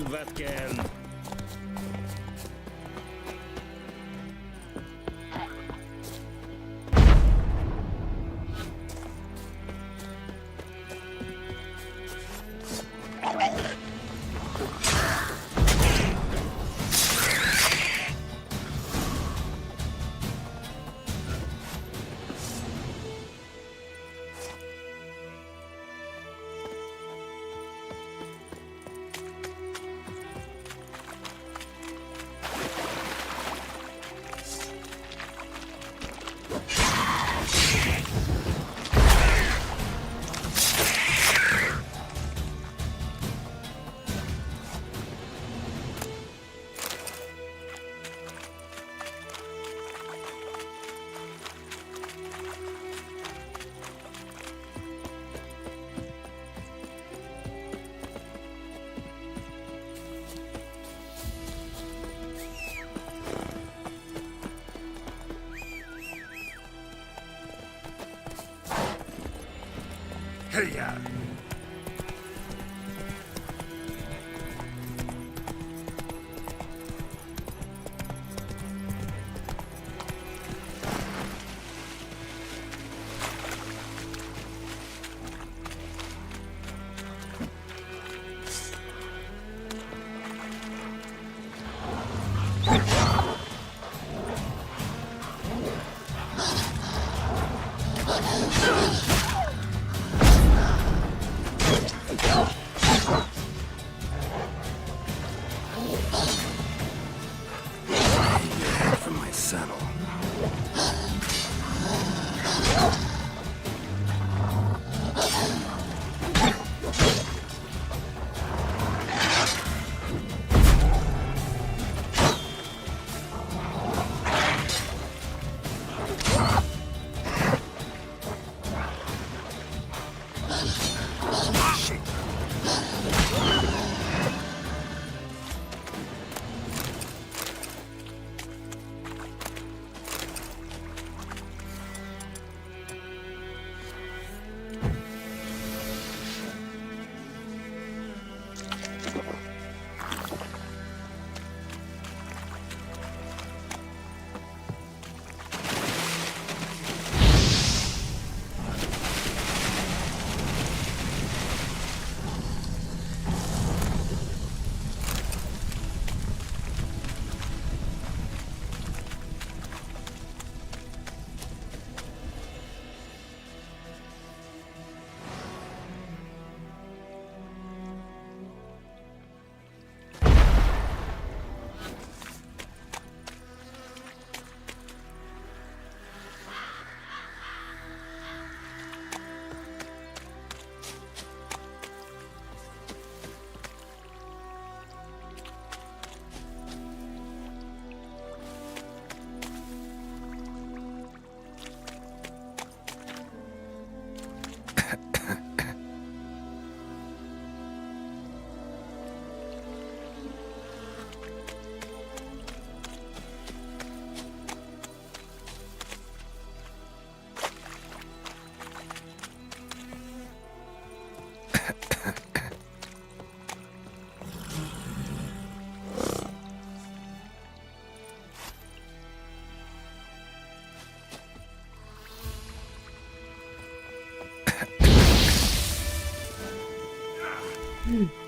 Vatkan. Hey-ya! From my saddle.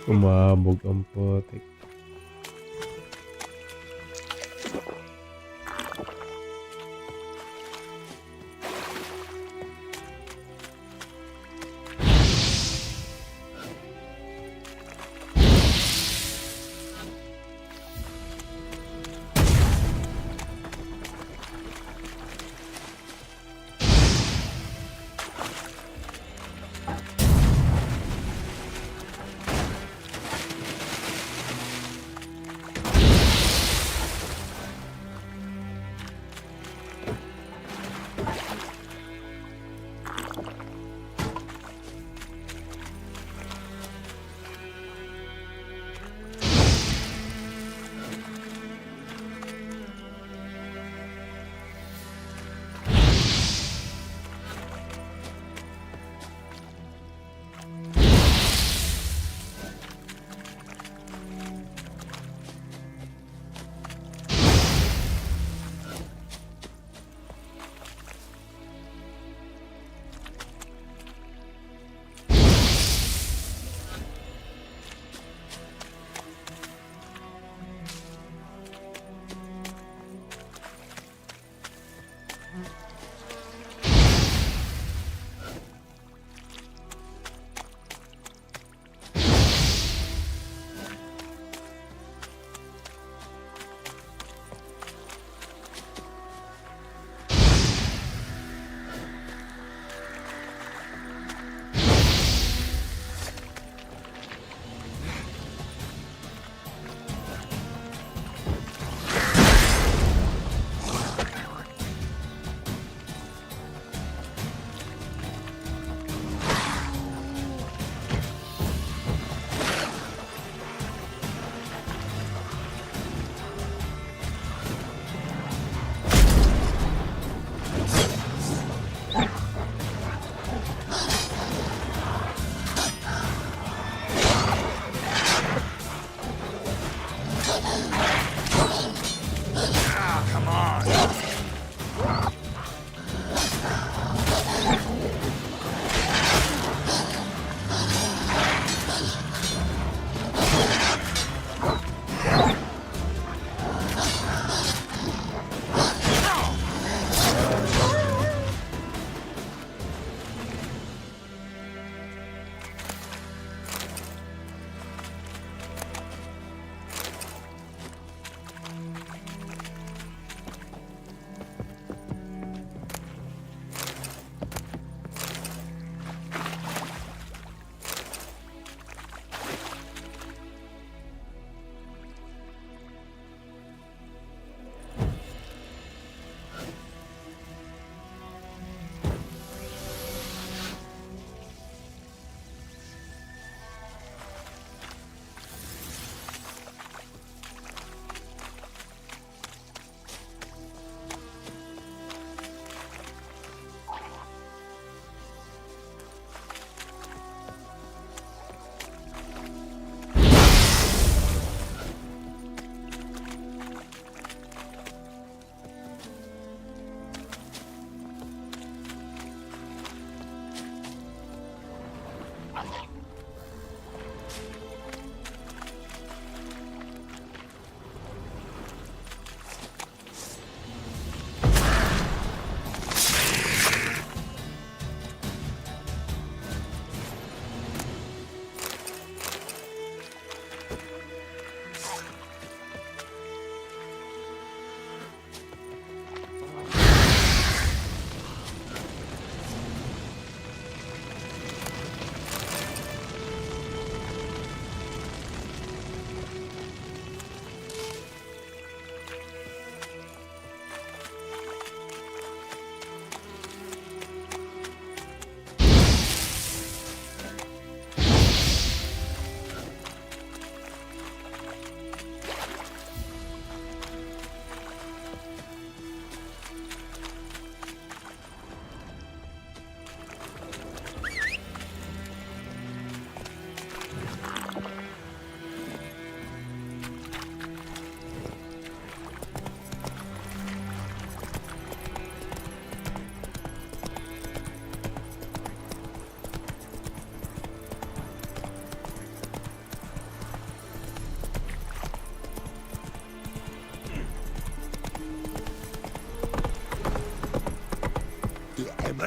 Kumabog ang putik.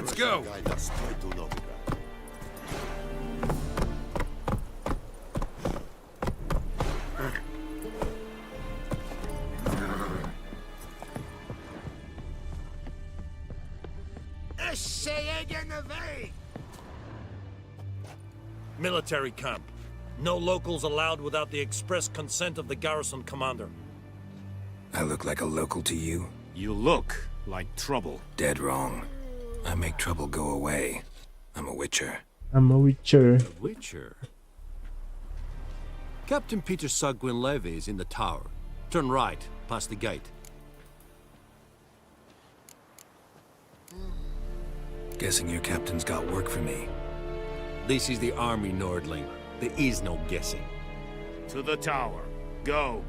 Let's go. Military camp. No locals allowed without the express consent of the garrison commander. I look like a local to you? You look like trouble. Dead wrong. I make trouble go away. I'm a witcher. I'm a witcher. A witcher? Captain Peter Sagwin Levy is in the tower. Turn right, past the gate. Guessing your captain's got work for me. This is the army, Nordling. There is no guessing. To the tower. Go.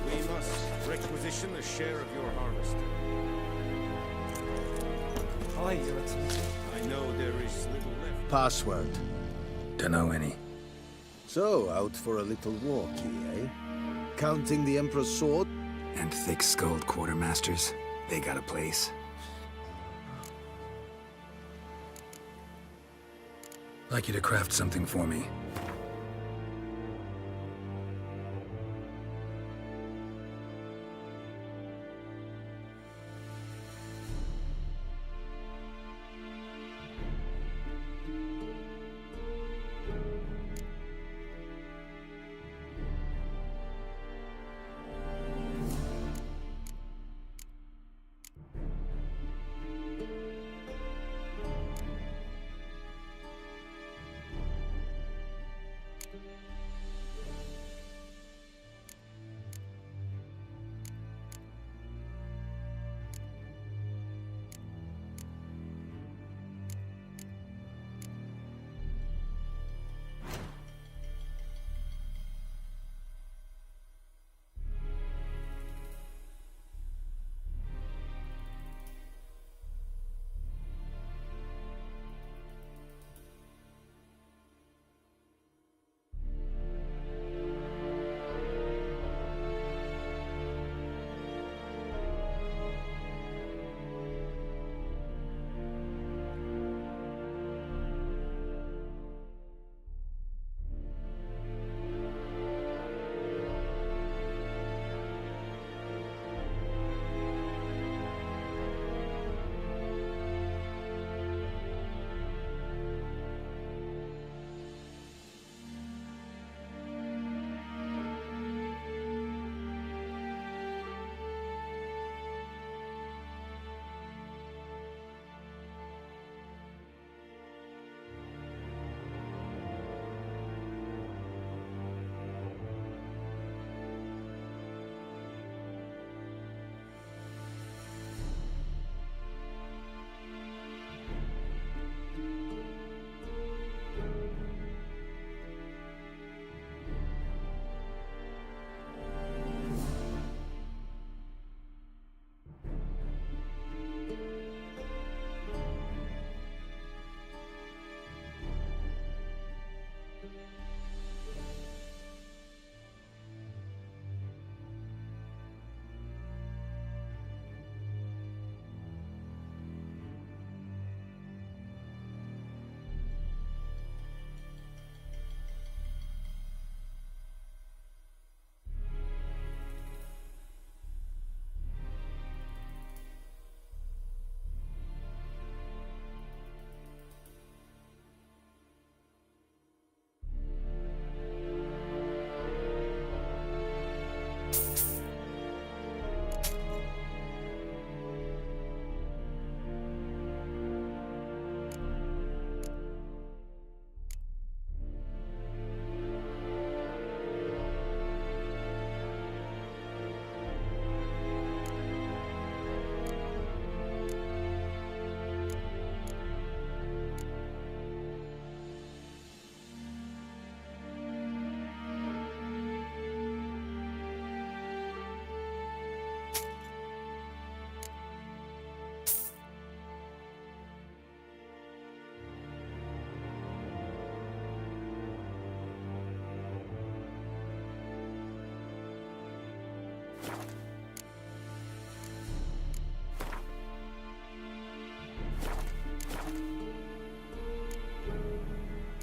We must requisition a share of your harvest. I know there is little left. Password. Dunno any. So, out for a little walkie, eh? Counting the Emperor's sword? And thick-skulled quartermasters. They got a place. Like you to craft something for me.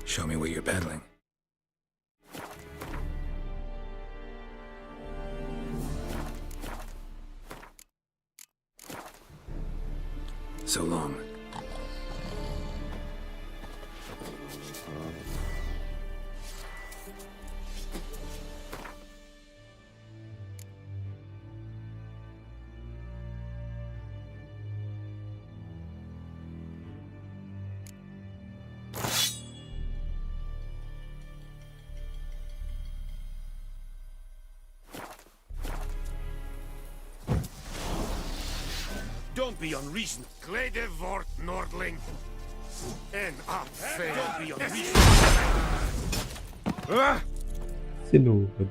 Show me what you're peddling. So long. Don't be unreasonable. Glede vort Nordling. En up, don't be unreasonable. Sinugod.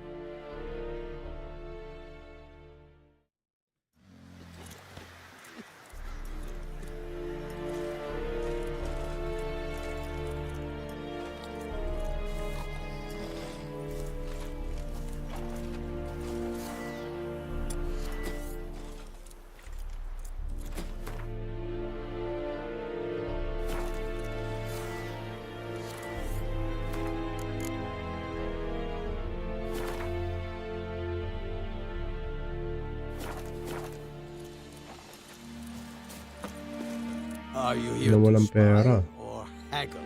Are you here Na to walang pera. spy or haggle?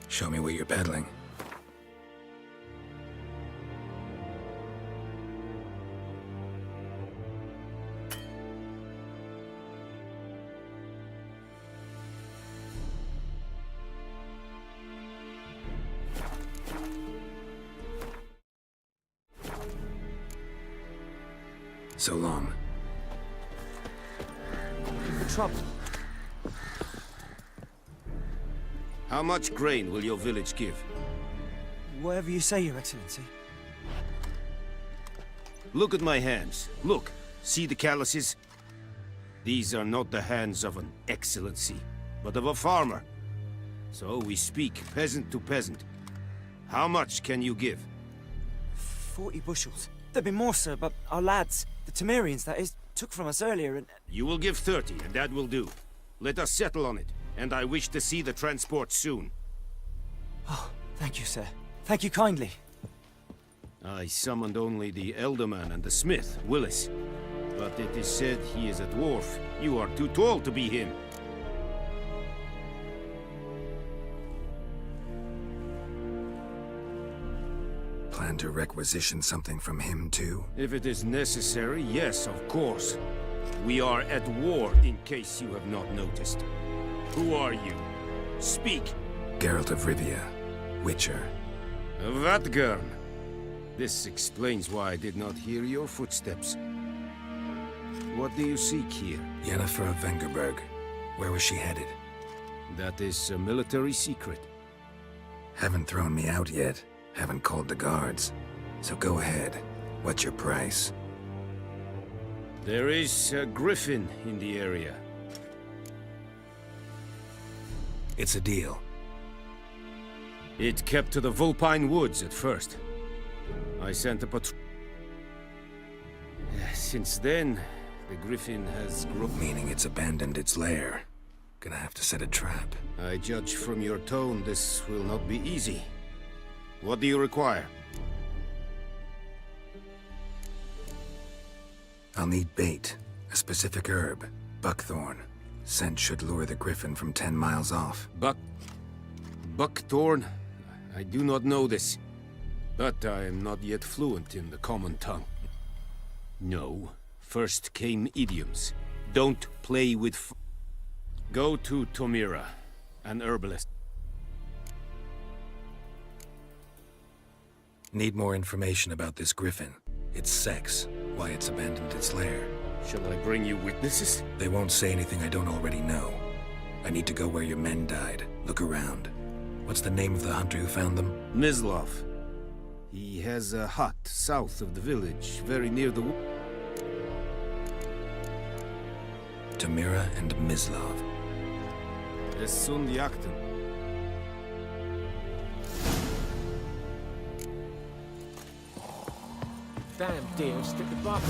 Show me what you're peddling. So long. Trouble. How much grain will your village give? Whatever you say, Your Excellency. Look at my hands. Look. See the calluses? These are not the hands of an excellency, but of a farmer. So we speak peasant to peasant. How much can you give? 40 bushels. There'd be more, sir, but our lads, the Temerians, that is, took from us earlier and... You will give 30, and that will do. Let us settle on it, and I wish to see the transport soon. Oh, thank you, sir. Thank you kindly. I summoned only the Elderman and the smith, Willis. But it is said he is a dwarf. You are too tall to be him. Plan to requisition something from him, too? If it is necessary, yes, of course. We are at war, in case you have not noticed. Who are you? Speak! Geralt of Rivia, Witcher. Vatgern. This explains why I did not hear your footsteps. What do you seek here? Yennefer of Vengerberg. Where was she headed? That is a military secret. Haven't thrown me out yet. Haven't called the guards. So go ahead. What's your price? There is a griffin in the area. It's a deal. It kept to the Vulpine Woods at first. I sent a patrol. Since then, the griffin has grown. Meaning it's abandoned its lair. Gonna have to set a trap. I judge from your tone this will not be easy. What do you require? I'll need bait. A specific herb. Buckthorn. Scent should lure the griffin from 10 miles off. Buckthorn? I do not know this. But I am not yet fluent in the common tongue. No. First came idioms. Don't play with Go to Tomira, an herbalist. Need more information about this griffin. Its sex, why it's abandoned its lair. Shall I bring you witnesses? They won't say anything I don't already know. I need to go where your men died. Look around. What's the name of the hunter who found them? Mislov. He has a hut south of the village, very near the... Tomira and Mislov. Essundiakten. Damn deer, stick the bark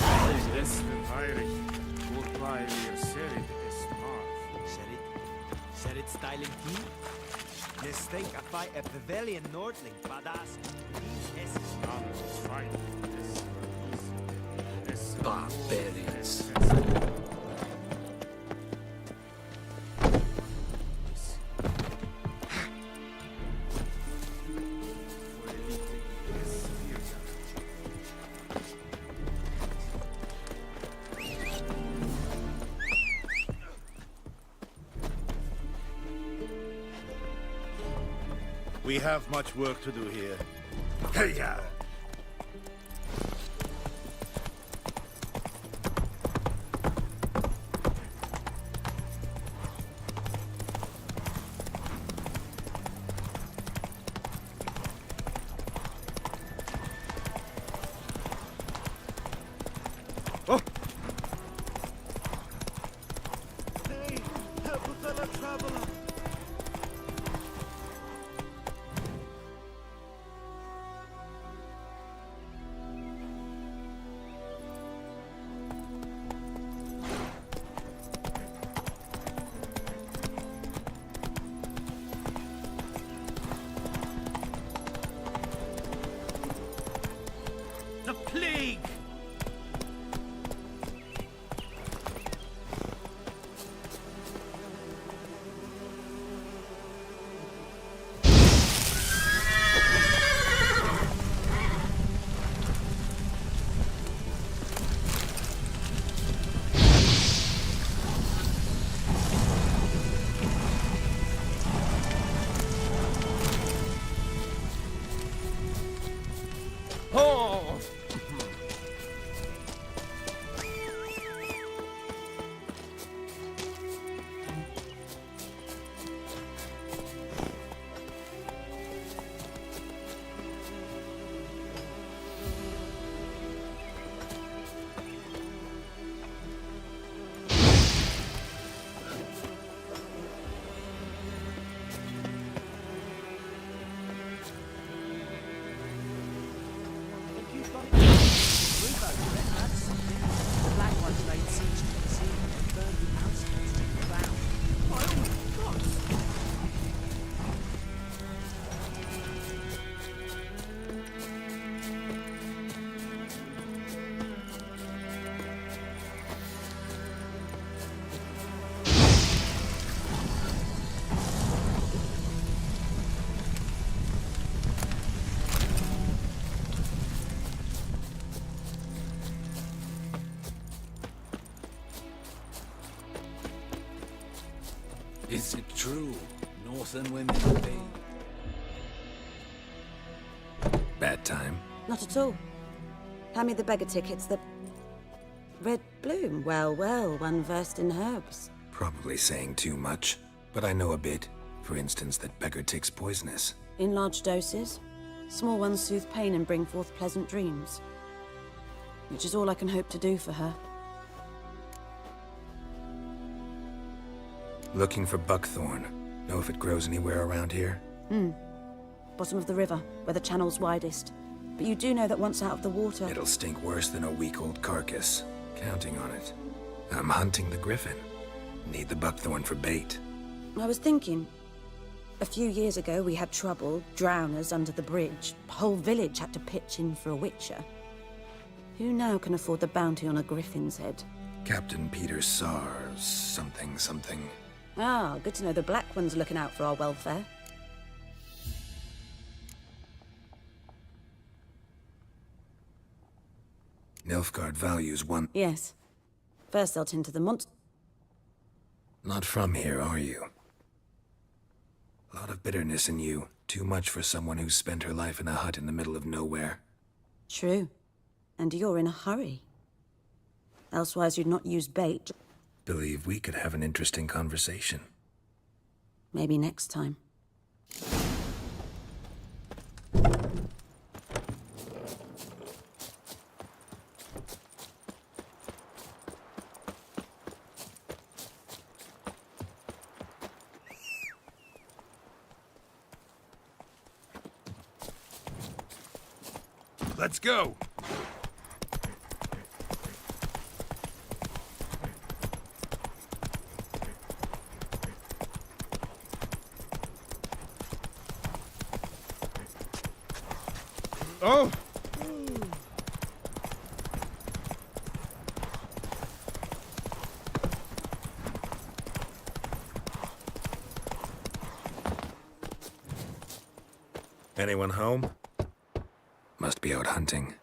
Spirit styling tea? You think I fight a pavilion Nordling, badass? This is not fight. This Barbarians. We have much work to do here. Hey-ya! Hey, help a fellow traveler. The plague! Oh! The black ones laid siege to the sea and burned the outskirts to the ground. By all the gods! Is it true? Northern women Bad time. Not at all. Hand me the beggar tickets, the red bloom. Well, well, one versed in herbs. Probably saying too much, but I know a bit. For instance, that beggar tick's poisonous. In large doses. Small ones soothe pain and bring forth pleasant dreams. Which is all I can hope to do for her. Looking for buckthorn. Know if it grows anywhere around here? Bottom of the river, where the channel's widest. But you do know that once out of the water... It'll stink worse than a week-old carcass. Counting on it. I'm hunting the griffin. Need the buckthorn for bait. I was thinking... A few years ago, we had trouble, drowners under the bridge. The whole village had to pitch in for a witcher. Who now can afford the bounty on a griffin's head? Captain Peter Sars, something. Ah, good to know the Black One's looking out for our welfare. Nilfgaard values one... Yes. First they'll tend to the monster... Not from here, are you? A lot of bitterness in you. Too much for someone who spent her life in a hut in the middle of nowhere. True. And you're in a hurry. Elsewise you'd not use bait. Believe we could have an interesting conversation. Maybe next time. Let's go! Oh! Anyone home? Must be out hunting.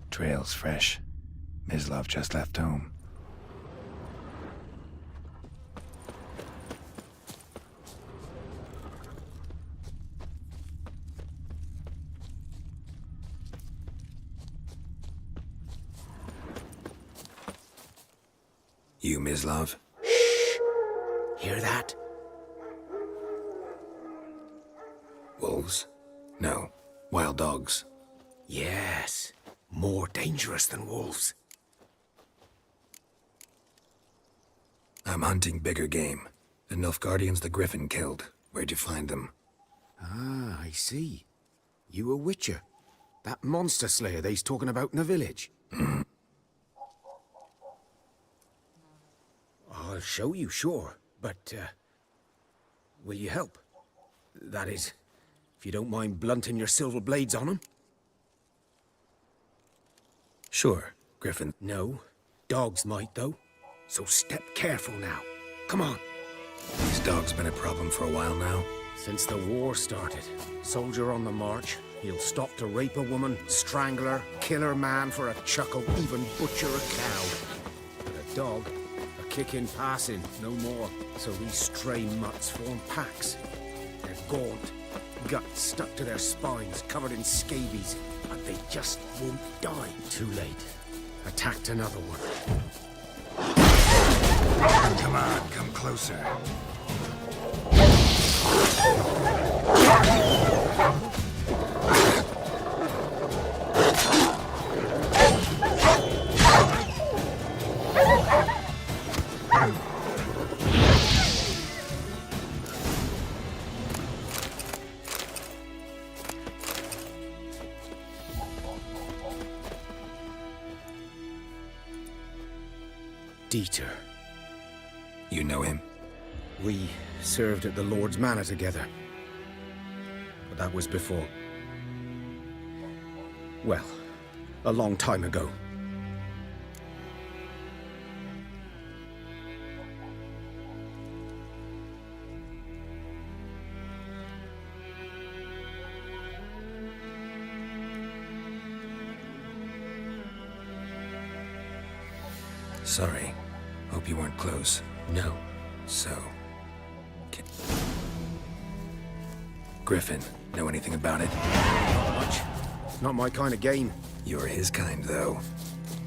Trail's fresh. Mislov just left home. You, Mislov? Hear that? Wolves? No. Wild dogs. Yes. More dangerous than wolves. I'm hunting bigger game. The Nilfgaardians the Griffin killed. Where'd you find them? Ah, I see. You a witcher. That monster slayer they's talking about in the village. I'll show you, sure. But, will you help? That is, if you don't mind blunting your silver blades on him. Sure, Griffin. No. Dogs might, though. So step careful now. Come on. These dogs been a problem for a while now? Since the war started. Soldier on the march. He'll stop to rape a woman, strangle her, kill her man for a chuckle, even butcher a cow. But a dog, a kick in passing, no more. So these stray mutts form packs. They're gaunt, guts stuck to their spines, covered in scabies. But they just won't die. Too late. Attacked another one. Come on, come closer. Dieter. You know him? We served at the Lord's Manor together. But that was before. Well, a long time ago. Sorry. Hope you weren't close. No. So... Griffin, know anything about it? Not much. Not my kind of game. You're his kind, though.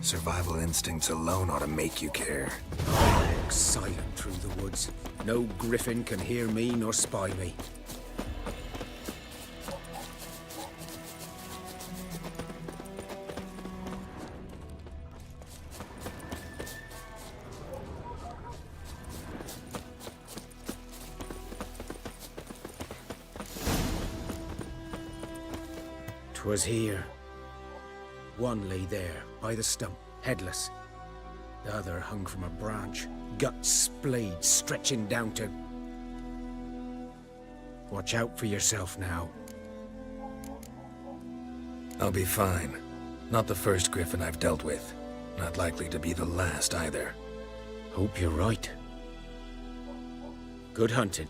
Survival instincts alone ought to make you care. I walk silent through the woods. No griffin can hear me nor spy me. Was here. One lay there, by the stump, headless. The other hung from a branch, guts splayed, stretching down to... Watch out for yourself now. I'll be fine. Not the first Griffin I've dealt with. Not likely to be the last, either. Hope you're right. Good hunting.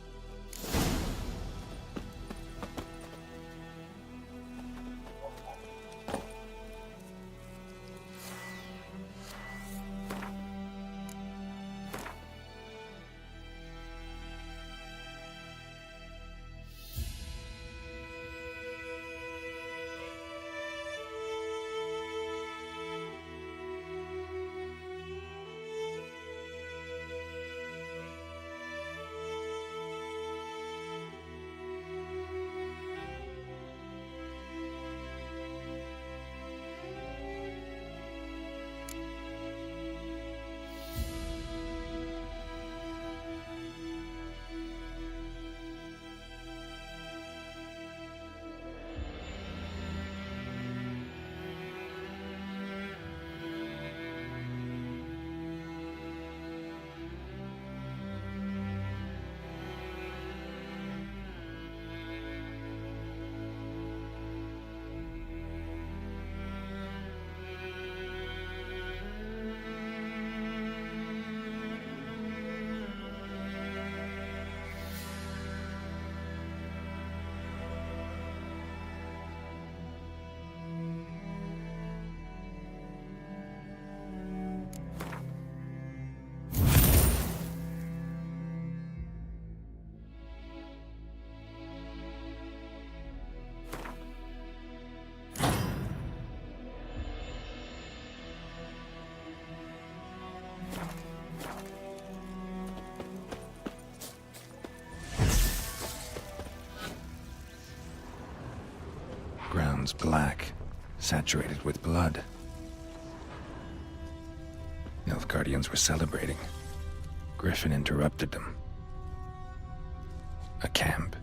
bones black, saturated with blood. Nilfgaardians were celebrating. Griffin interrupted them. A camp.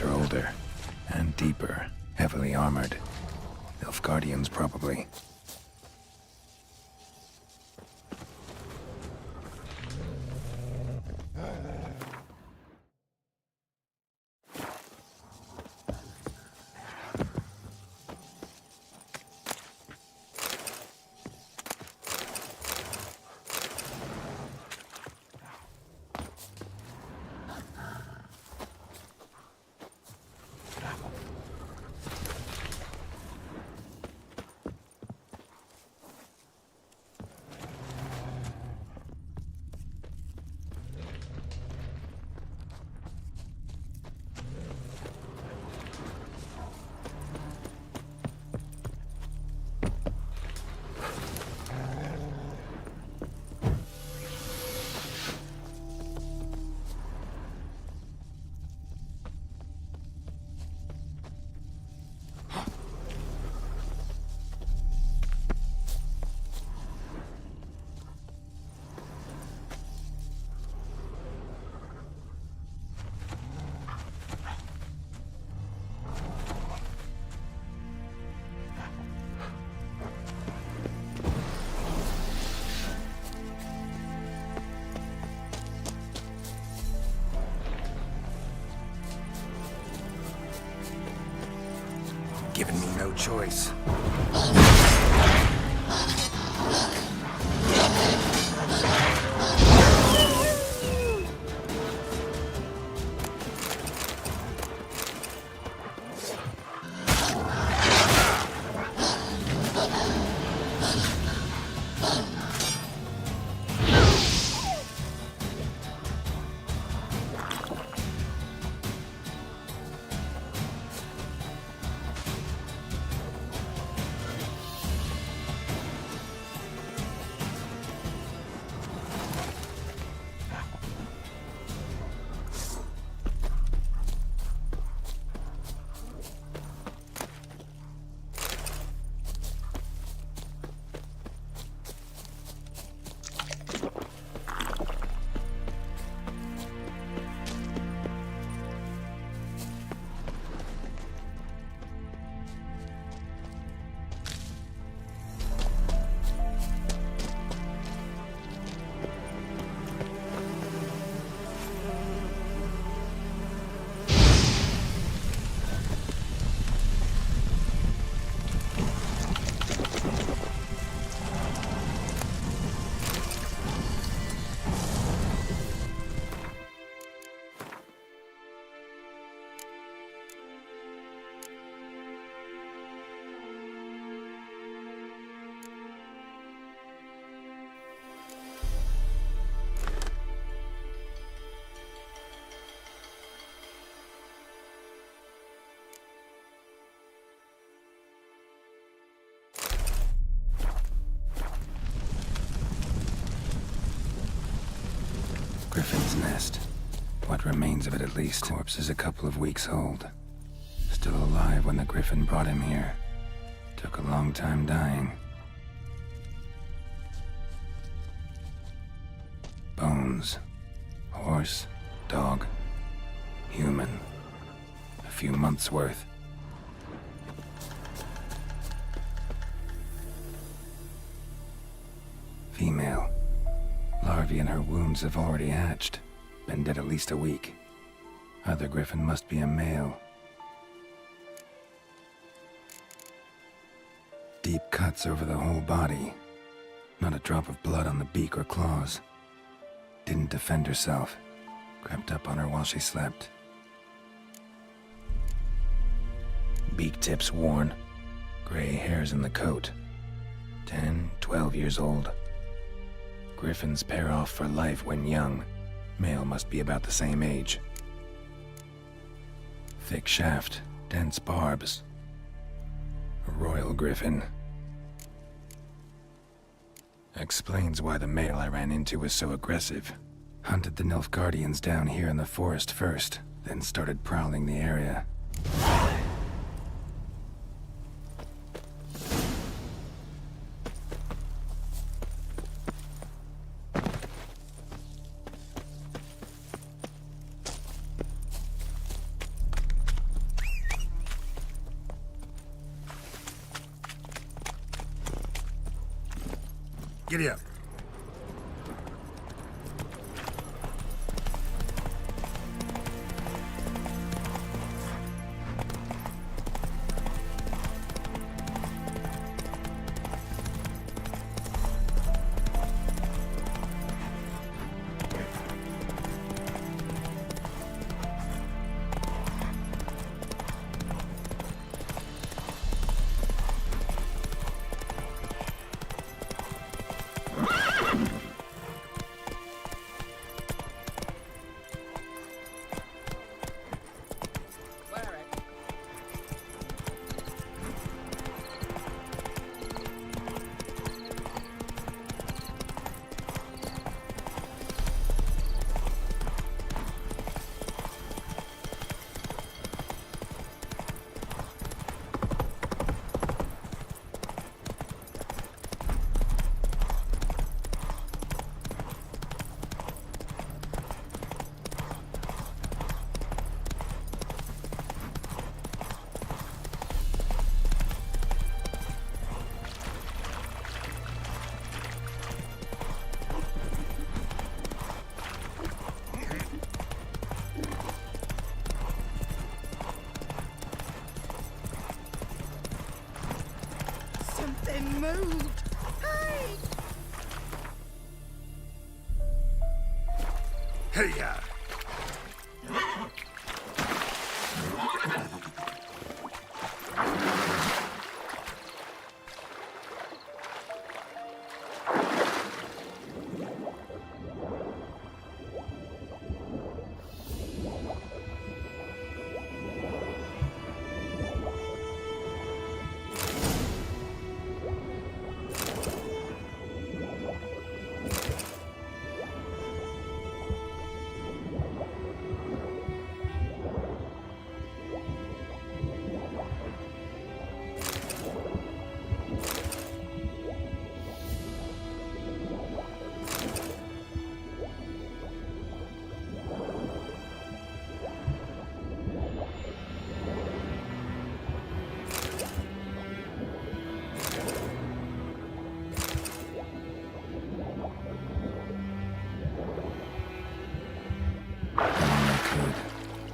Are older and deeper, heavily armored. Nilfgaardians, probably. Given me no choice. Griffin's nest. What remains of it, at least. Corpse is a couple of weeks old. Still alive when the Griffin brought him here. Took a long time dying. Bones. Horse, dog, human. A few months' worth. Female. Larvae in her wounds have already hatched. Been dead at least a week. Other Griffin must be a male. Deep cuts over the whole body. Not a drop of blood on the beak or claws. Didn't defend herself. Crept up on her while she slept. beak tips worn, gray hairs in the coat. 10, 12 years old. Griffins pair off for life when young. Male must be about the same age. Thick shaft, dense barbs. A royal griffin. Explains why the male I ran into was so aggressive. Hunted the Nilfgaardians down here in the forest first, then started prowling the area. Giddy up. Something moved. Hey! Hey, ya!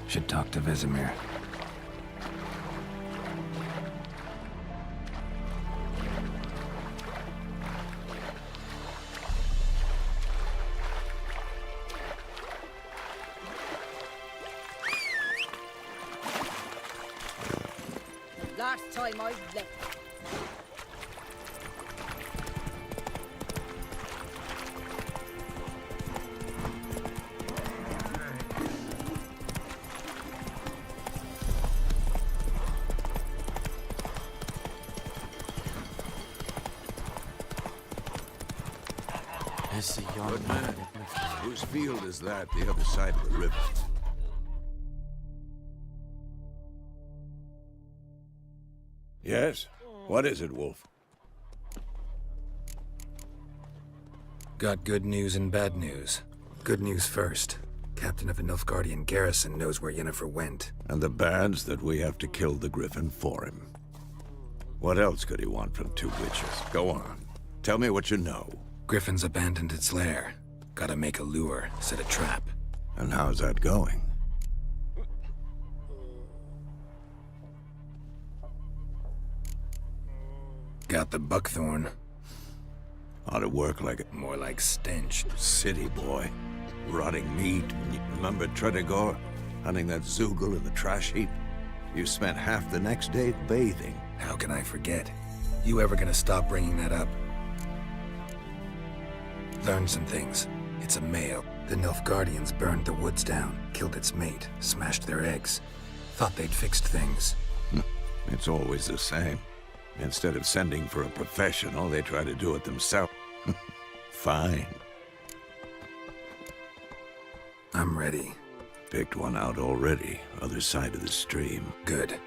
Should talk to Vesemir. Last time I left. Good man. Whose field is that, the other side of the river? Yes? What is it, Wolf? Got good news and bad news. Good news first. Captain of a Nilfgaardian garrison knows where Yennefer went. And the bad's that we have to kill the Griffin for him. What else could he want from two witches? Go on. Tell me what you know. Griffin's abandoned its lair. Gotta make a lure, set a trap. And how's that going? Got the buckthorn. Ought to work like it. More like stench. City boy. Rotting meat. Remember Tredegor? Hunting that Zoogle in the trash heap? You spent half the next day bathing. How can I forget? You ever gonna stop bringing that up? Learn some things. It's a male. The Nilfgaardians burned the woods down, killed its mate, smashed their eggs. Thought they'd fixed things. It's always the same. Instead of sending for a professional, they try to do it themselves. Fine. I'm ready. Picked one out already, other side of the stream. Good.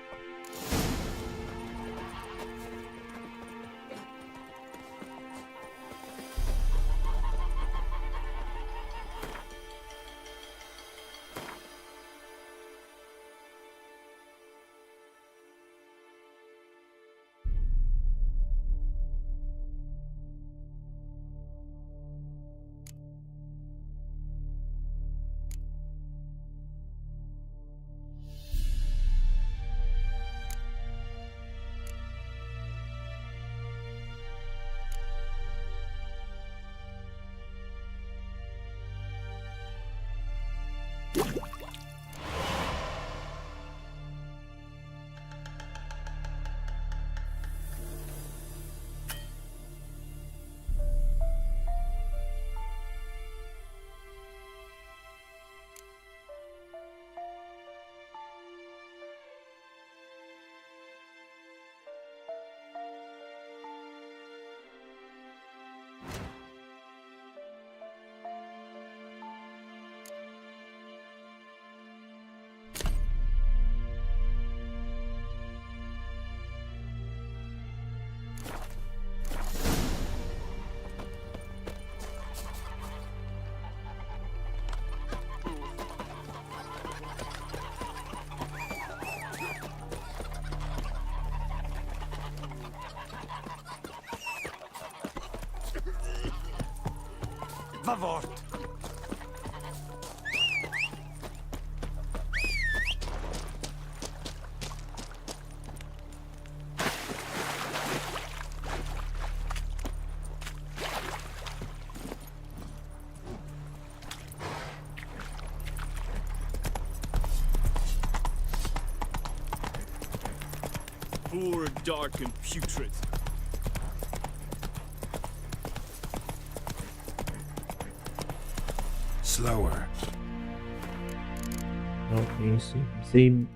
Favort. Poor, dark, and putrid. Slower. Okay, same